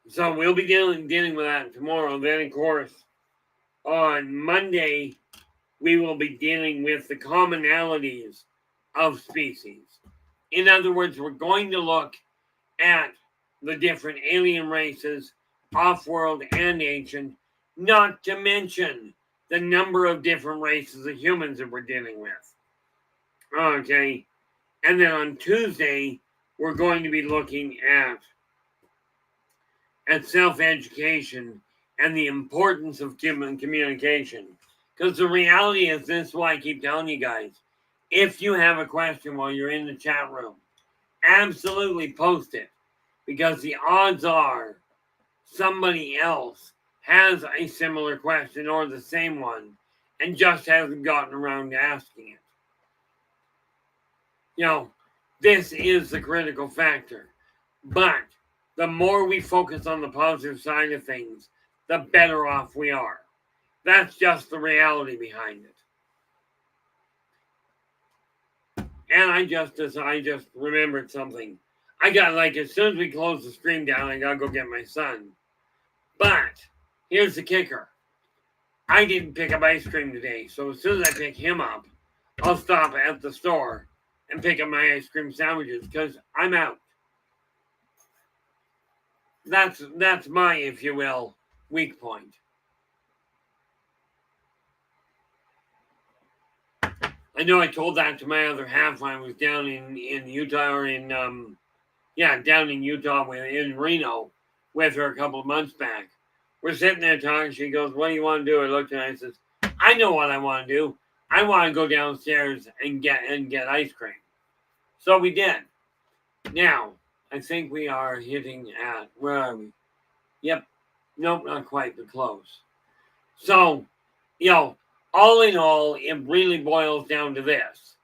So we'll be dealing with that tomorrow. Then, of course, on Monday, we will be dealing with the commonalities of species. In other words, we're going to look at the different alien races, off-world and ancient, not to mention the number of different races of humans that we're dealing with. Okay, and then on Tuesday, we're going to be looking at self-education and the importance of communication. Because the reality is this, is why I keep telling you guys, if you have a question while you're in the chat room, absolutely post it. Because the odds are somebody else has a similar question or the same one and just hasn't gotten around to asking it. You know, this is the critical factor. But the more we focus on the positive side of things, the better off we are. That's just the reality behind it. And I just remembered something. I got, like, as soon as we close the stream down, I gotta go get my son. But here's the kicker. I didn't pick up ice cream today, so as soon as I pick him up, I'll stop at the store and pick up my ice cream sandwiches because I'm out. That's my, if you will, weak point. I know I told that to my other half when I was down in Utah or down in Utah in Reno with her a couple of months back. We're sitting there talking. She goes, "What do you want to do?" I looked at her and I says, "I know what I want to do. I want to go downstairs and get ice cream." So we did. Now, I think we are hitting at, where are we? Yep. Nope, not quite, but close. So, all in all, it really boils down to this.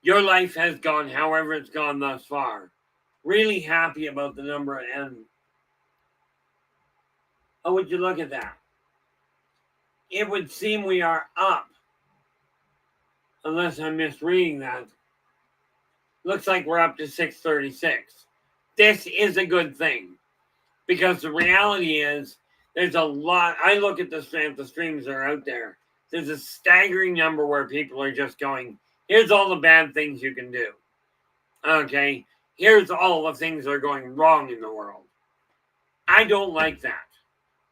Your life has gone however it's gone thus far. Really happy about the number, and oh, would you look at that? It would seem we are up, unless I'm misreading that. Looks like we're up to 636. This is a good thing, because the reality is there's a lot. I look at the streams that are out there. There's a staggering number where people are just going, here's all the bad things you can do. Okay, here's all the things that are going wrong in the world. I don't like that.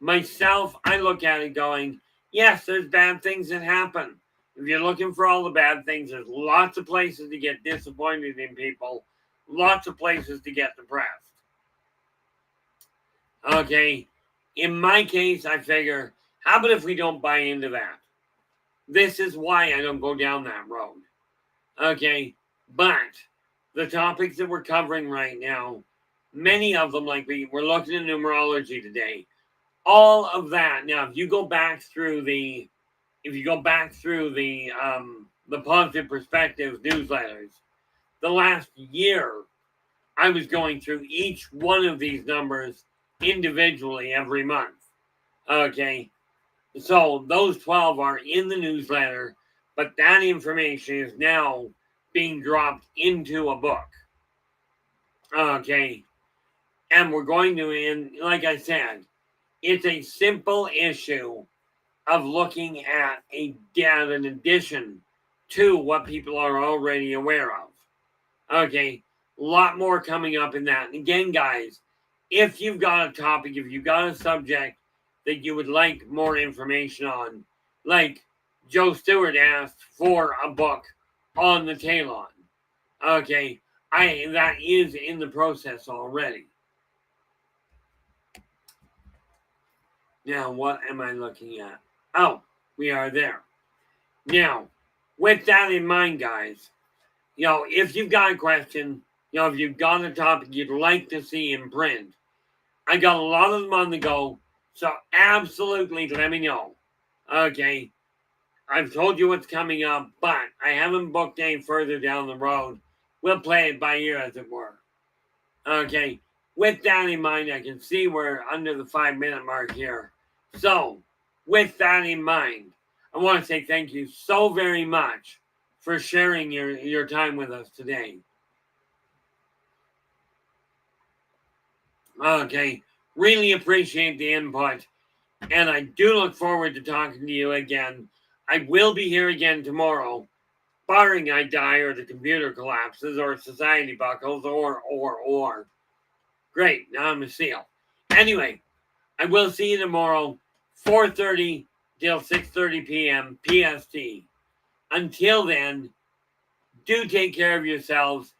Myself, I look at it going, yes, there's bad things that happen. If you're looking for all the bad things, there's lots of places to get disappointed in people, lots of places to get depressed. Okay, in my case, I figure, how about if we don't buy into that? This is why I don't go down that road. Okay, but the topics that we're covering right now, many of them, like we're looking at numerology today, all of that. Now, if you go back through the Positive Perspective newsletters, the last year, I was going through each one of these numbers individually every month. Okay, so those 12 are in the newsletter, but that information is now being dropped into a book. Okay, and we're going to, like I said, it's a simple issue of looking at an addition to what people are already aware of. Okay, a lot more coming up in that. And again, guys, if you've got a topic, if you've got a subject that you would like more information on, like Joe Stewart asked for a book on the Talon. Okay, that is in the process already. Now, what am I looking at? Oh, we are there. Now, with that in mind, guys, if you've got a question, if you've got a topic you'd like to see in print, I got a lot of them on the go, so absolutely let me know. Okay, I've told you what's coming up, but I haven't booked any further down the road. We'll play it by ear, as it were. Okay, with that in mind, I can see we're under the 5-minute mark here. So, with that in mind, I want to say thank you so very much for sharing your time with us today. Okay, really appreciate the input, and I do look forward to talking to you again. I will be here again tomorrow, barring I die or the computer collapses or society buckles or. Great, now I'm a SEAL. Anyway, I will see you tomorrow, 4:30 till 6:30 p.m. PST. Until then, do take care of yourselves